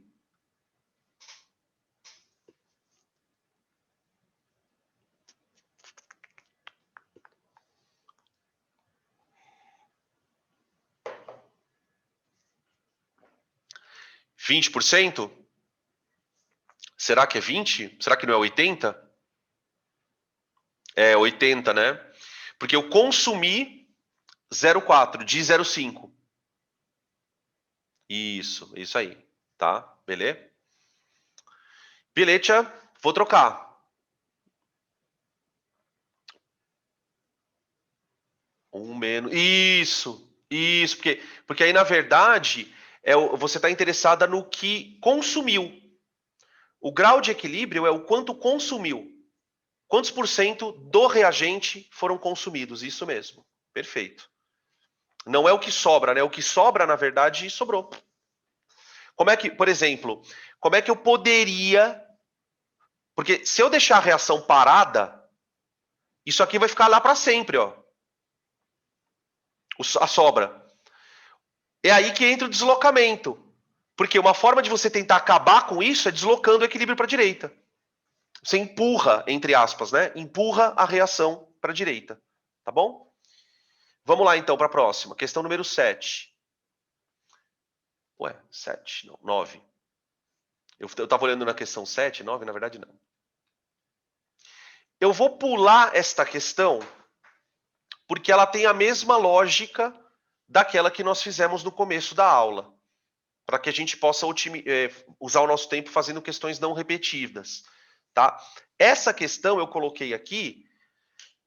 %? Será que é 20? Será que não é 80? É 80, né? Porque eu consumi 0,4 de 0,5. Isso aí, tá? Beleza? Beleza, vou trocar. Um menos. Isso, porque aí, na verdade, você está interessada no que consumiu. O grau de equilíbrio é o quanto consumiu. Quantos por cento do reagente foram consumidos? Isso mesmo. Perfeito. Não é o que sobra, né? O que sobra, na verdade, sobrou. Como é que, por exemplo, como é que eu poderia... Porque se eu deixar a reação parada, isso aqui vai ficar lá para sempre, ó. A sobra. É aí que entra o deslocamento. Porque uma forma de você tentar acabar com isso é deslocando o equilíbrio para a direita. Você empurra, entre aspas, né? Empurra a reação para a direita. Tá bom? Vamos lá, então, para a próxima. Questão número 7. Ué, 7, não, 9. Eu estava olhando na questão 7, 9, na verdade não. Eu vou pular esta questão porque ela tem a mesma lógica daquela que nós fizemos no começo da aula, para que a gente possa usar o nosso tempo fazendo questões não repetidas. Tá? Essa questão eu coloquei aqui,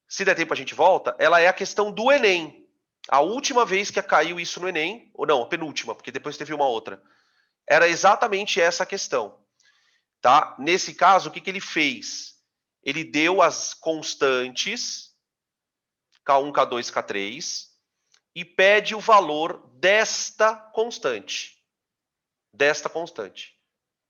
se der tempo a gente volta, ela é a questão do Enem. A última vez que caiu isso no Enem, ou não, a penúltima, porque depois teve uma outra, era exatamente essa questão. Tá? Nesse caso, o que ele fez? Ele deu as constantes, K1, K2, K3, e pede o valor desta constante. Desta constante.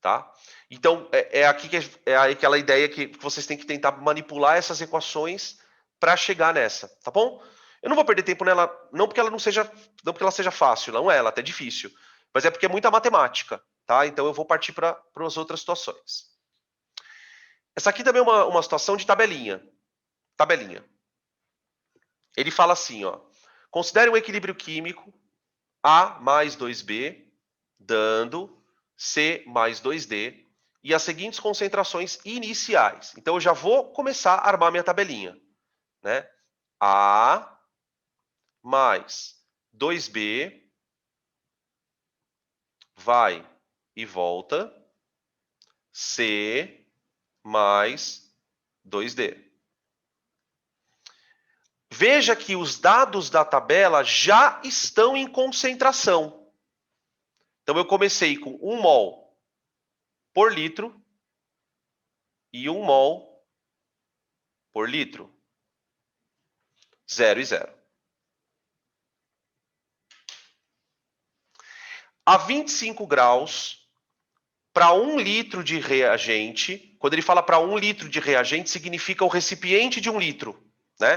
Tá? Então, aqui que é aquela ideia que vocês têm que tentar manipular essas equações para chegar nessa, tá bom? Eu não vou perder tempo nela, não porque ela seja fácil, não é, ela é até difícil, mas é porque é muita matemática, tá? Então eu vou partir para as outras situações. Essa aqui também é uma situação de tabelinha. Tabelinha. Ele fala assim, ó. Considere um equilíbrio químico A mais 2B, dando C mais 2D, e as seguintes concentrações iniciais. Então, eu já vou começar a armar minha tabelinha. Né? A mais 2B vai e volta, C mais 2D. Veja que os dados da tabela já estão em concentração. Então, eu comecei com 1 mol por litro e 1 mol por litro. 0 e 0. A 25 graus, para 1 litro de reagente, quando ele fala para 1 litro de reagente, significa o recipiente de 1 litro. Né?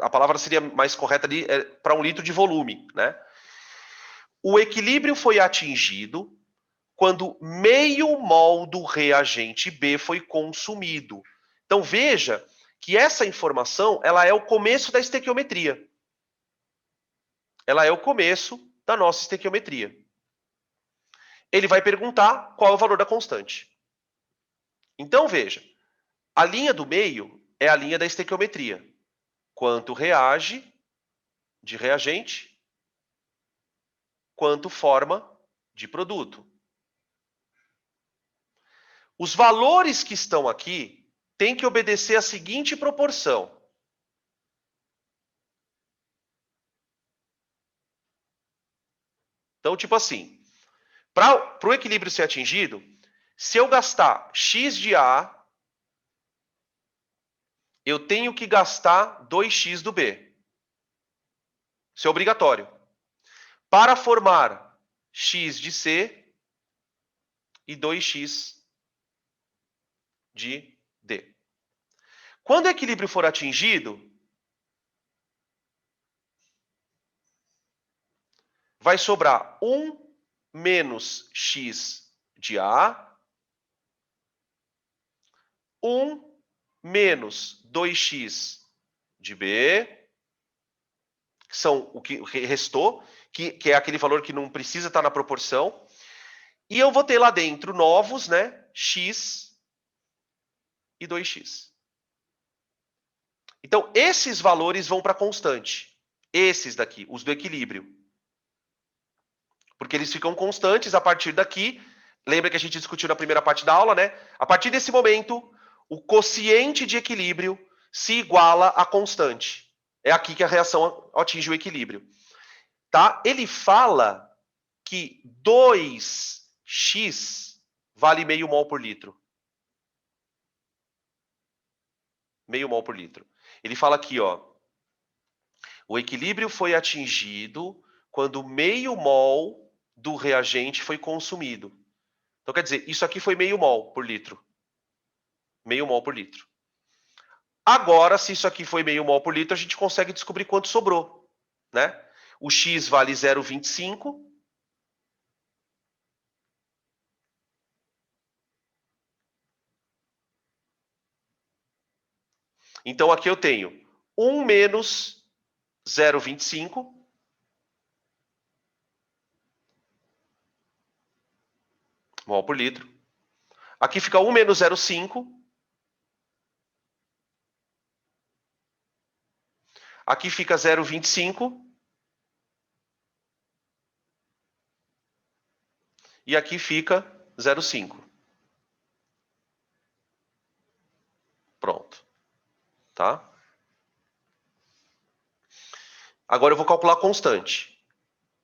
A palavra seria mais correta ali, para 1 litro de volume. Né? O equilíbrio foi atingido quando meio mol do reagente B foi consumido. Então veja que essa informação ela é o começo da estequiometria. Ela é o começo da nossa estequiometria. Ele vai perguntar qual é o valor da constante. Então veja, a linha do meio é a linha da estequiometria. Quanto reage de reagente, quanto forma de produto. Os valores que estão aqui têm que obedecer a seguinte proporção. Então, tipo assim, para o equilíbrio ser atingido, se eu gastar X de A, eu tenho que gastar 2x do B. Isso é obrigatório. Para formar x de C e 2x de D. Quando o equilíbrio for atingido, vai sobrar 1 menos x de A, 1 menos 2x de B, que são o que restou, que é aquele valor que não precisa estar na proporção. E eu vou ter lá dentro novos, né? X e 2x. Então, esses valores vão para a constante. Esses daqui, os do equilíbrio. Porque eles ficam constantes a partir daqui. Lembra que a gente discutiu na primeira parte da aula, né? A partir desse momento, o quociente de equilíbrio se iguala à constante. É aqui que a reação atinge o equilíbrio. Tá? Ele fala que 2x vale meio mol por litro. meio mol por litro. Ele fala aqui, ó, o equilíbrio foi atingido quando meio mol do reagente foi consumido. Então, quer dizer, isso aqui foi meio mol por litro. Meio mol por litro. Agora, se isso aqui foi meio mol por litro, a gente consegue descobrir quanto sobrou, né? O X vale 0,25. Então, aqui eu tenho 1 menos 0,25 mol por litro. Aqui fica 1 menos 0,5. Aqui fica 0,25. E aqui fica 0,5. Pronto. Tá? Agora eu vou calcular a constante.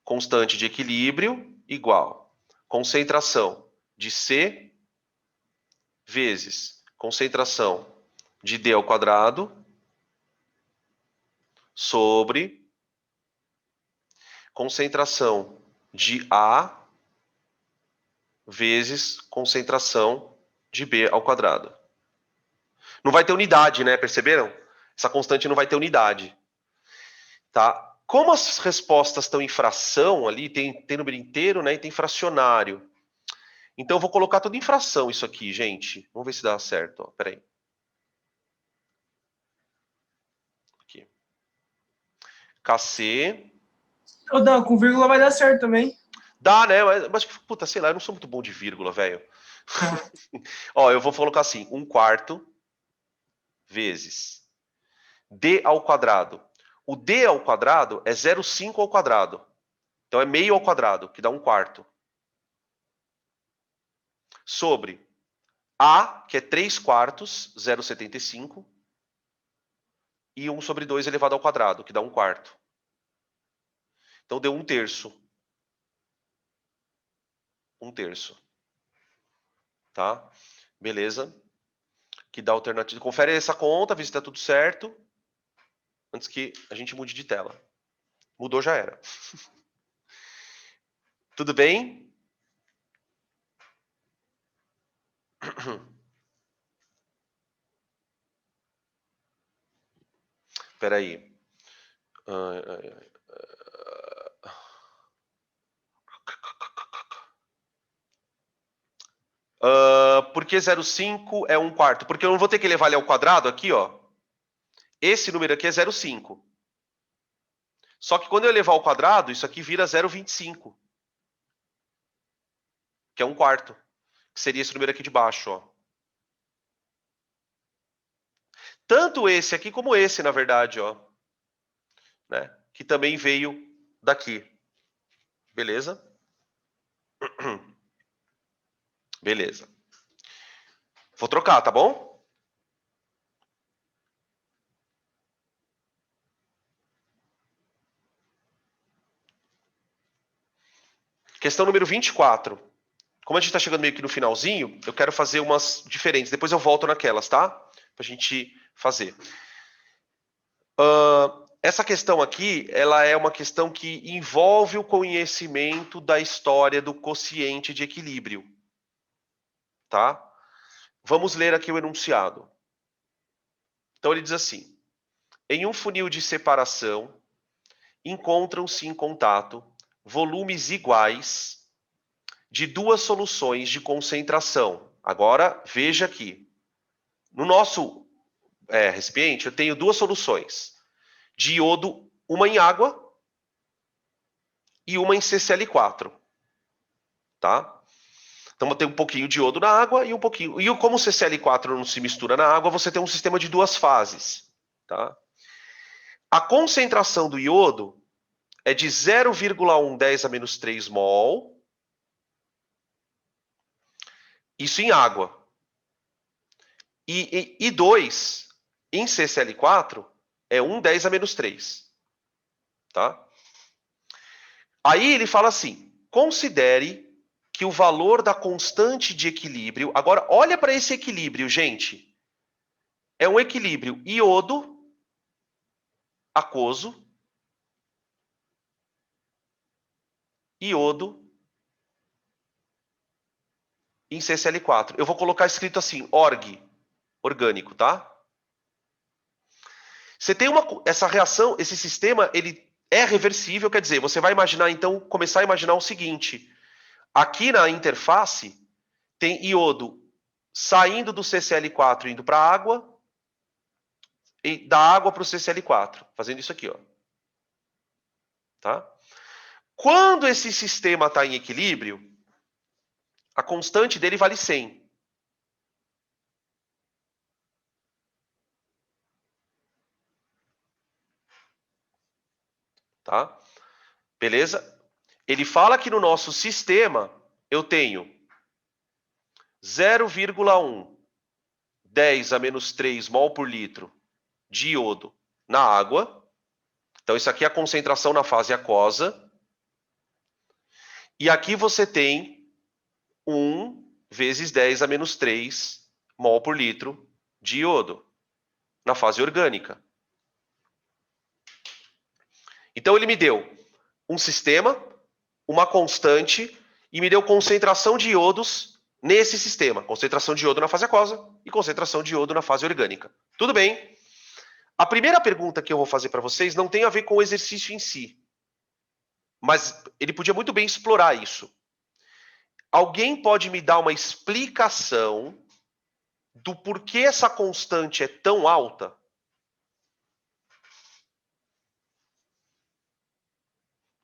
Constante de equilíbrio igual concentração de C vezes concentração de D ao quadrado sobre concentração de A vezes concentração de B ao quadrado. Não vai ter unidade, né? Perceberam? Essa constante não vai ter unidade. Tá? Como as respostas estão em fração ali, tem número inteiro, né? E tem fracionário. Então eu vou colocar tudo em fração isso aqui, gente. Vamos ver se dá certo. Ó. Peraí. Aqui. KC. Ô, Dan, com vírgula vai dar certo também. Dá, né? Mas, puta, sei lá, eu não sou muito bom de vírgula, velho. Ó, eu vou colocar assim, 1/4 vezes D ao quadrado. O D ao quadrado é 0,5 ao quadrado. Então é meio ao quadrado, que dá 1/4. Sobre A, que é 3/4, 0,75. E 1 sobre 2 elevado ao quadrado, que dá 1/4. Então deu 1/3. 1/3. Tá? Beleza. Que dá alternativa. Confere essa conta, vê se está tudo certo. Antes que a gente mude de tela. Mudou, já era. Tudo bem? Espera aí. Por que 0,5 é 1/4? Porque eu não vou ter que levar ele ao quadrado aqui, ó. Esse número aqui é 0,5. Só que quando eu levar ao quadrado, isso aqui vira 0,25. Que é 1/4. Que seria esse número aqui de baixo, ó. Tanto esse aqui como esse, na verdade, ó. Né? Que também veio daqui. Beleza? Beleza. Vou trocar, tá bom? Questão número 24. Como a gente está chegando meio que no finalzinho, eu quero fazer umas diferentes. Depois eu volto naquelas, tá? Pra gente fazer. Essa questão aqui, ela é uma questão que envolve o conhecimento da história do quociente de equilíbrio. Tá? Vamos ler aqui o enunciado. Então ele diz assim: em um funil de separação, encontram-se em contato volumes iguais de duas soluções de concentração. Agora, veja aqui. No nosso recipiente, eu tenho duas soluções. De iodo, uma em água e uma em CCl4. Tá? Então, tem um pouquinho de iodo na água e um pouquinho... E como o CCl4 não se mistura na água, você tem um sistema de duas fases. Tá? A concentração do iodo é de 0,1 mol. Isso em água. E 2 em CCl4 é 1/10 a -3. Tá? Aí ele fala assim, considere que o valor da constante de equilíbrio... Agora, olha para esse equilíbrio, gente. é um equilíbrio iodo aquoso, iodo em CCl4. Eu vou colocar escrito assim, orgânico, tá? Você tem essa reação, esse sistema, ele é reversível, quer dizer, você vai imaginar, então, começar a imaginar o seguinte. Aqui na interface, tem iodo saindo do CCl4 indo para a água, e da água para o CCl4, fazendo isso aqui, ó. Tá? Quando esse sistema está em equilíbrio, a constante dele vale 100. Tá? Beleza? Ele fala que no nosso sistema eu tenho 0,1 10 a menos 3 mol por litro de iodo na água. Então, isso aqui é a concentração na fase aquosa. E aqui você tem 1 vezes 10 a menos 3 mol por litro de iodo na fase orgânica. Então, ele me deu um sistema, uma constante, e me deu concentração de iodos nesse sistema. Concentração de iodo na fase aquosa e concentração de iodo na fase orgânica. Tudo bem? A primeira pergunta que eu vou fazer para vocês não tem a ver com o exercício em si. Mas ele podia muito bem explorar isso. Alguém pode me dar uma explicação do porquê essa constante é tão alta?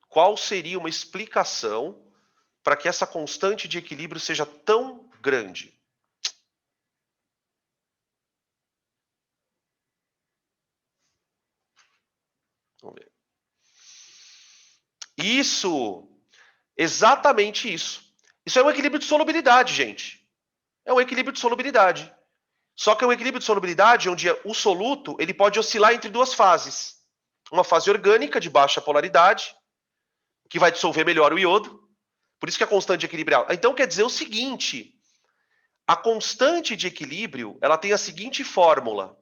Qual seria uma explicação para que essa constante de equilíbrio seja tão grande? Vamos ver. Isso, exatamente isso. Isso é um equilíbrio de solubilidade, gente. É um equilíbrio de solubilidade. Só que é um equilíbrio de solubilidade onde o soluto ele pode oscilar entre duas fases. Uma fase orgânica de baixa polaridade, que vai dissolver melhor o iodo. Por isso que a constante de equilíbrio é alta. Então quer dizer o seguinte, a constante de equilíbrio ela tem a seguinte fórmula.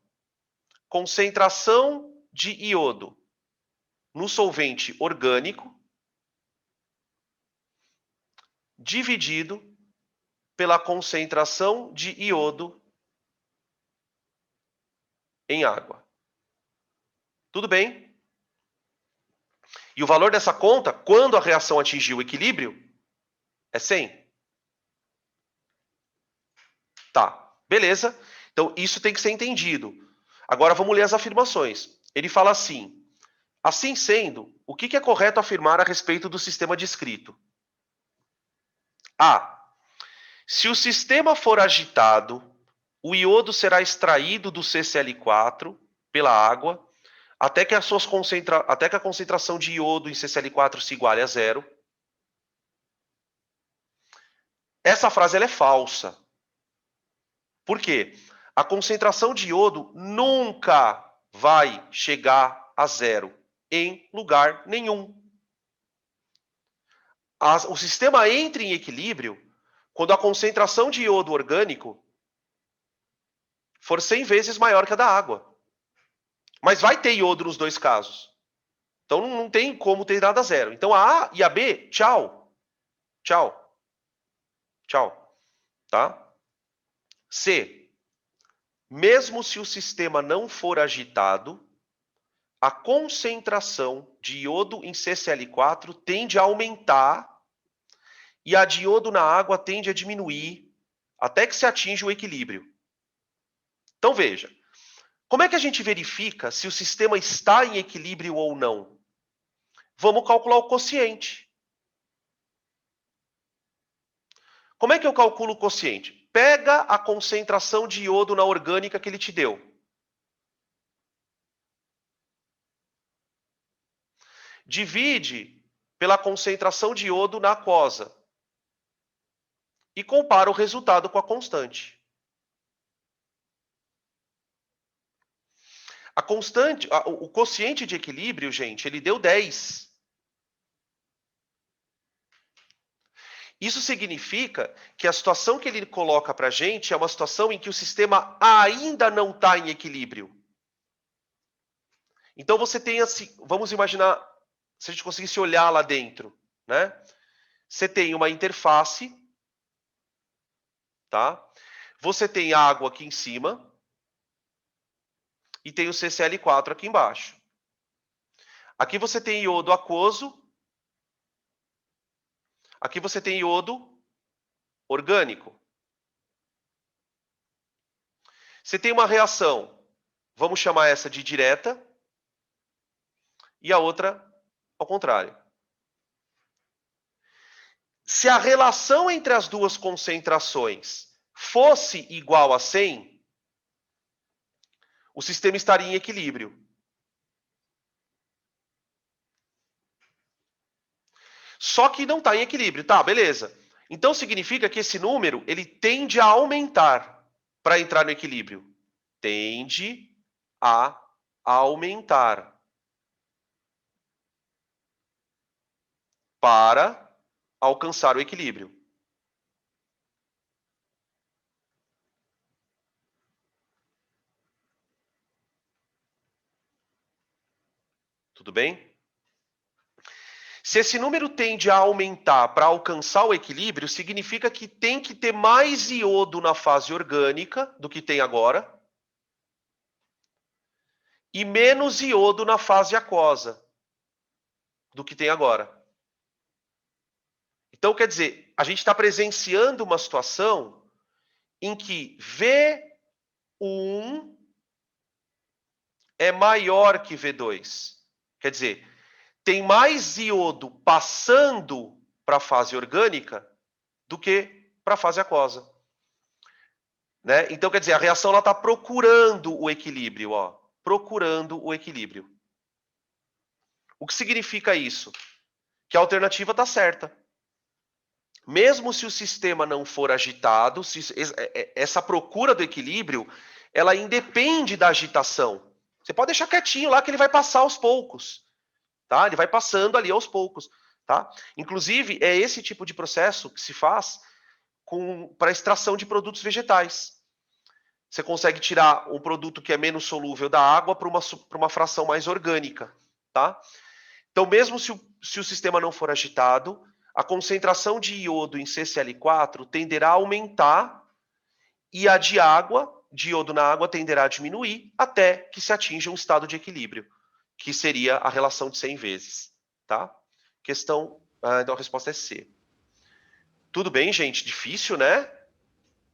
Concentração de iodo no solvente orgânico dividido pela concentração de iodo em água. Tudo bem? E o valor dessa conta, quando a reação atingir o equilíbrio, é 100. Tá, beleza. Então, isso tem que ser entendido. Agora, vamos ler as afirmações. Ele fala assim, assim sendo, o que é correto afirmar a respeito do sistema descrito? A. Se o sistema for agitado, o iodo será extraído do CCl4 pela água até que a concentração de iodo em CCl4 se iguale a 0. Essa frase ela é falsa. Por quê? A concentração de iodo nunca vai chegar a 0 em lugar nenhum. O sistema entra em equilíbrio quando a concentração de iodo orgânico for 100 vezes maior que a da água. Mas vai ter iodo nos dois casos. Então não tem como ter nada a 0. Então a A e a B, tchau. Tchau. Tchau. Tá? C. Mesmo se o sistema não for agitado, a concentração de iodo em CCl4 tende a aumentar e a de iodo na água tende a diminuir até que se atinja o equilíbrio. Então veja, como é que a gente verifica se o sistema está em equilíbrio ou não? Vamos calcular o quociente. Como é que eu calculo o quociente? Pega a concentração de iodo na orgânica que ele te deu. Divide pela concentração de iodo na aquosa. E compara o resultado com a constante. A constante, o quociente de equilíbrio, gente, ele deu 10. Isso significa que a situação que ele coloca para a gente é uma situação em que o sistema ainda não está em equilíbrio. Então você tem assim, vamos imaginar, se a gente conseguisse olhar lá dentro, né? Você tem uma interface, tá? Você tem água aqui em cima e tem o CCl4 aqui embaixo. Aqui você tem iodo aquoso. Aqui você tem iodo orgânico. Você tem uma reação, vamos chamar essa de direta, e a outra ao contrário. Se a relação entre as duas concentrações fosse igual a 100, o sistema estaria em equilíbrio. Só que não está em equilíbrio. Tá, beleza. Então significa que esse número ele tende a aumentar para entrar no equilíbrio. Tende a aumentar para alcançar o equilíbrio. Tudo bem? Se esse número tende a aumentar para alcançar o equilíbrio, significa que tem que ter mais iodo na fase orgânica do que tem agora e menos iodo na fase aquosa do que tem agora. Então, quer dizer, a gente está presenciando uma situação em que V1 é maior que V2. Quer dizer, tem mais iodo passando para a fase orgânica do que para a fase aquosa. Né? Então, quer dizer, a reação está procurando o equilíbrio. Ó, procurando o equilíbrio. O que significa isso? Que a alternativa está certa. Mesmo se o sistema não for agitado, essa procura do equilíbrio, ela independe da agitação. Você pode deixar quietinho lá que ele vai passar aos poucos. Tá? Ele vai passando ali aos poucos. Tá? Inclusive, é esse tipo de processo que se faz para extração de produtos vegetais. Você consegue tirar um produto que é menos solúvel da água para uma fração mais orgânica. Tá? Então, mesmo se o sistema não for agitado, a concentração de iodo em CCl4 tenderá a aumentar e a de iodo na água, tenderá a diminuir até que se atinja um estado de equilíbrio, que seria a relação de 100 vezes. Tá? Então a resposta é C. Tudo bem, gente? Difícil, né?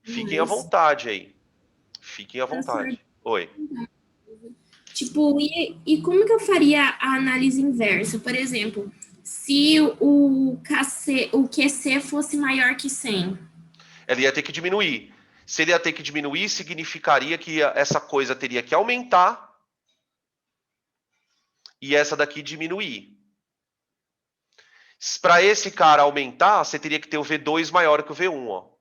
Fiquem à vontade aí. Fiquem à vontade. Oi. Tipo, e como que eu faria a análise inversa? Por exemplo, se o QC fosse maior que 100. Ele ia ter que diminuir. Se ele ia ter que diminuir, significaria que essa coisa teria que aumentar e essa daqui diminuir. Para esse cara aumentar, você teria que ter o V2 maior que o V1. Ó.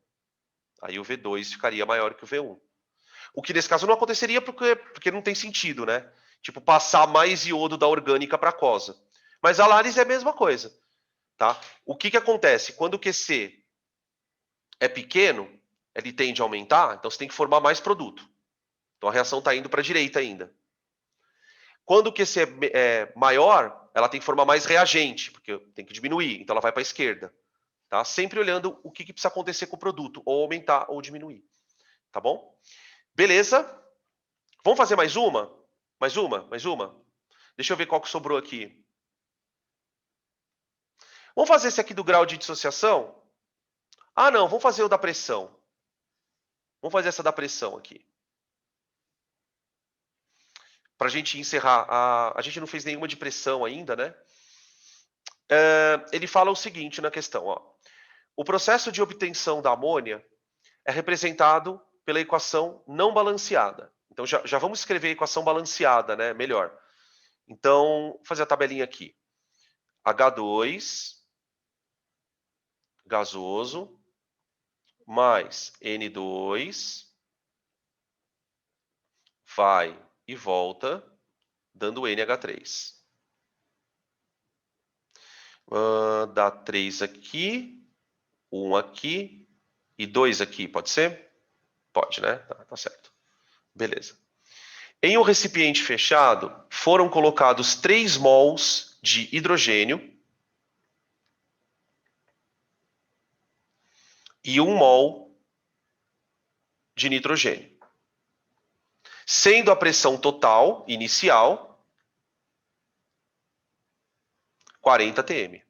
Aí o V2 ficaria maior que o V1. O que nesse caso não aconteceria porque não tem sentido, né? Tipo, passar mais iodo da orgânica para a aquosa. Mas a análise é a mesma coisa. Tá? O que acontece? Quando o QC é pequeno, ele tende a aumentar, então você tem que formar mais produto. Então a reação está indo para a direita ainda. Quando o QC é maior, ela tem que formar mais reagente, porque tem que diminuir, então ela vai para a esquerda. Tá? Sempre olhando o que precisa acontecer com o produto, ou aumentar ou diminuir. Tá bom? Beleza? Vamos fazer mais uma? Mais uma? Mais uma? Deixa eu ver qual que sobrou aqui. Vamos fazer esse aqui do grau de dissociação? Ah, não, vamos fazer o da pressão. Vamos fazer essa da pressão aqui. Para a gente encerrar. A gente não fez nenhuma de pressão ainda, né? Ele fala o seguinte na questão. Ó. O processo de obtenção da amônia é representado pela equação não balanceada. Então, já vamos escrever a equação balanceada, né? Melhor. Então, vou fazer a tabelinha aqui. H2 gasoso mais N2 vai e volta, dando NH3. Dá 3 aqui. 1 aqui e 2 aqui, pode ser? Pode, né? Tá certo. Beleza. Em um recipiente fechado, foram colocados 3 mols de hidrogênio e 1 mol de nitrogênio, sendo a pressão total inicial 40 atm.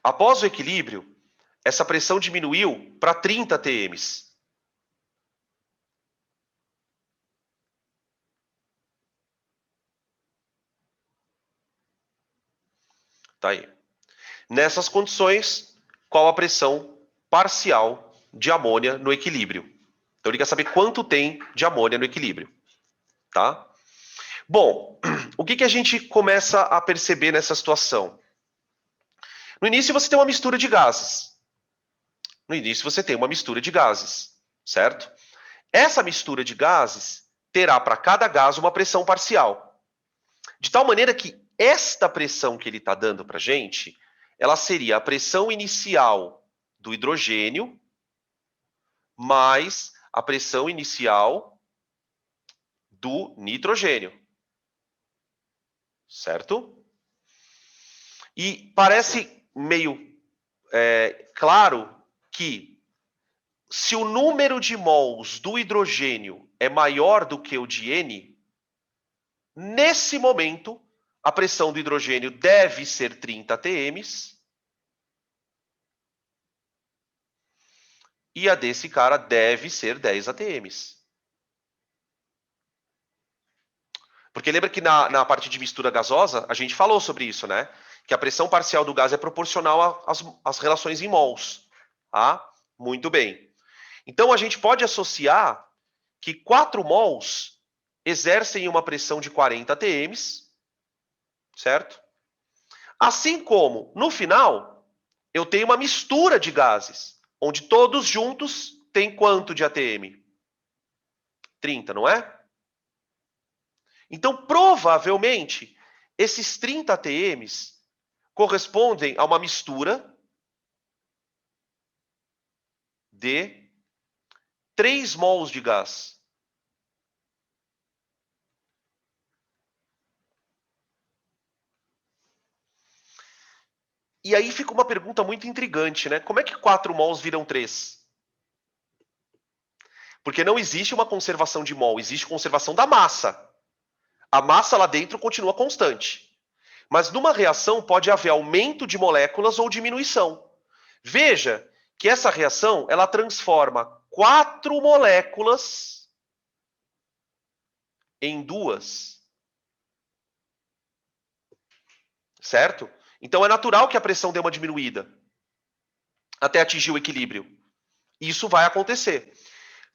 Após o equilíbrio, essa pressão diminuiu para 30 atm. Tá aí. Nessas condições, qual a pressão parcial de amônia no equilíbrio? Então ele quer saber quanto tem de amônia no equilíbrio. Tá? Bom, o que a gente começa a perceber nessa situação? No início você tem uma mistura de gases. Certo? Essa mistura de gases terá para cada gás uma pressão parcial. De tal maneira que esta pressão que ele está dando para a gente, ela seria a pressão inicial do hidrogênio mais a pressão inicial do nitrogênio. Certo? E parece meio claro que se o número de mols do hidrogênio é maior do que o de N, nesse momento, a pressão do hidrogênio deve ser 30 atm e a desse cara deve ser 10 atm. Porque lembra que na parte de mistura gasosa, a gente falou sobre isso, né? Que a pressão parcial do gás é proporcional às relações em mols. Tá? Muito bem. Então, a gente pode associar que 4 mols exercem uma pressão de 40 atm, certo? Assim como, no final, eu tenho uma mistura de gases, onde todos juntos têm quanto de atm? 30, não é? Então, provavelmente, esses 30 atms correspondem a uma mistura de 3 mols de gás. E aí fica uma pergunta muito intrigante, né? Como é que 4 mols viram 3? Porque não existe uma conservação de mol, existe conservação da massa. A massa lá dentro continua constante. Mas numa reação pode haver aumento de moléculas ou diminuição. Veja que essa reação ela transforma 4 moléculas em 2. Certo? Então é natural que a pressão dê uma diminuída até atingir o equilíbrio. Isso vai acontecer.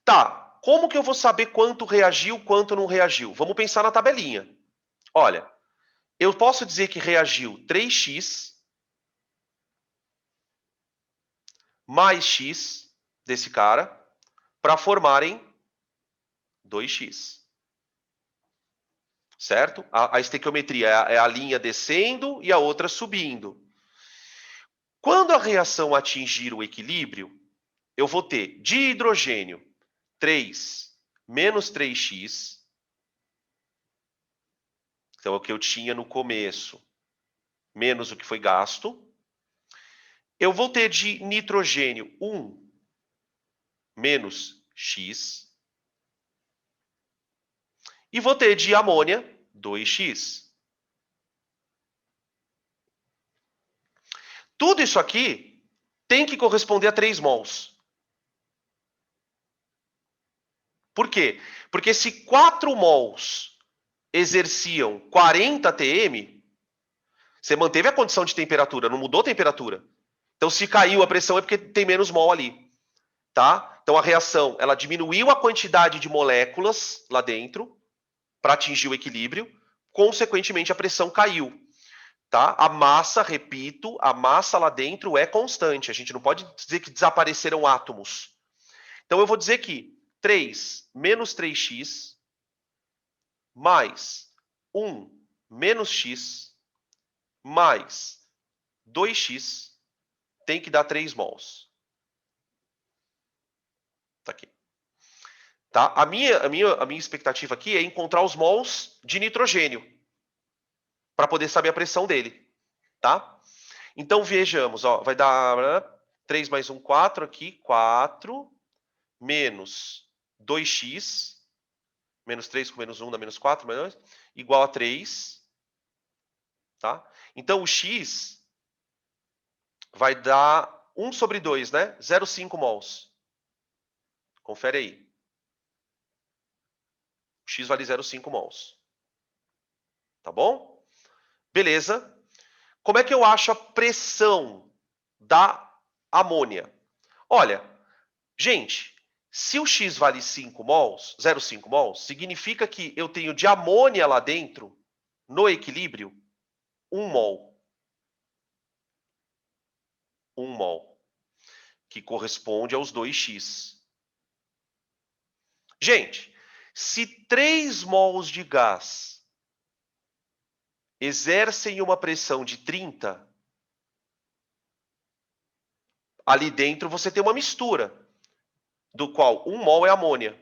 Tá, como que eu vou saber quanto reagiu, quanto não reagiu? Vamos pensar na tabelinha. Olha, eu posso dizer que reagiu 3x mais x desse cara para formarem 2x. Certo? A estequiometria é a linha descendo e a outra subindo. Quando a reação atingir o equilíbrio, eu vou ter de hidrogênio 3 menos 3x, então é o que eu tinha no começo, menos o que foi gasto. Eu vou ter de nitrogênio 1 menos x. E vou ter de amônia 2x. Tudo isso aqui tem que corresponder a 3 mols. Por quê? Porque se 4 mols exerciam 40 atm, você manteve a condição de temperatura, não mudou a temperatura. Então, se caiu a pressão é porque tem menos mol ali. Tá? Então, a reação ela diminuiu a quantidade de moléculas lá dentro para atingir o equilíbrio, consequentemente a pressão caiu. Tá? A massa, repito, a massa lá dentro é constante. A gente não pode dizer que desapareceram átomos. Então eu vou dizer que 3 menos 3x mais 1 menos x mais 2x tem que dar 3 mols. Tá aqui. Tá? A minha expectativa aqui é encontrar os mols de nitrogênio para poder saber a pressão dele. Tá? Então, vejamos. Ó, vai dar 3 mais 1, 4 aqui. 4 menos 2x. Menos 3 com menos 1 dá menos 4. Menos, igual a 3. Tá? Então, o x vai dar 1 sobre 2, né? 0,5 mols. Confere aí. O x vale 0,5 mols. Tá bom? Beleza. Como é que eu acho a pressão da amônia? Olha, gente, se o x vale 5 mols, 0,5 mols, significa que eu tenho de amônia lá dentro, no equilíbrio, 1 mol. 1 mol. Que corresponde aos 2x. Gente, se 3 mols de gás exercem uma pressão de 30, ali dentro você tem uma mistura, do qual 1 mol é amônia.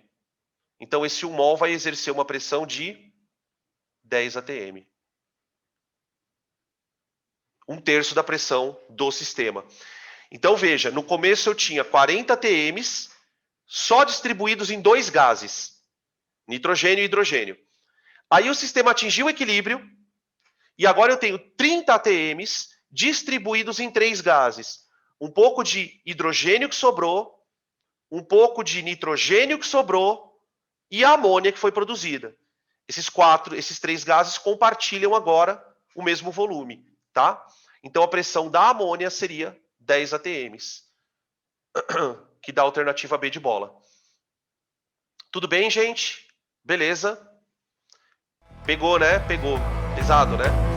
Então, esse 1 mol vai exercer uma pressão de 10 atm. 1/3 da pressão do sistema. Então, veja, no começo eu tinha 40 atms só distribuídos em 2 gases, nitrogênio e hidrogênio. Aí o sistema atingiu o equilíbrio e agora eu tenho 30 atms distribuídos em 3 gases. Um pouco de hidrogênio que sobrou, um pouco de nitrogênio que sobrou e a amônia que foi produzida. Esses 3 gases compartilham agora o mesmo volume, tá? Então a pressão da amônia seria 10 atms, que dá a alternativa B de bola. Tudo bem, gente? Beleza? Pegou, né? Pegou. Pesado, né?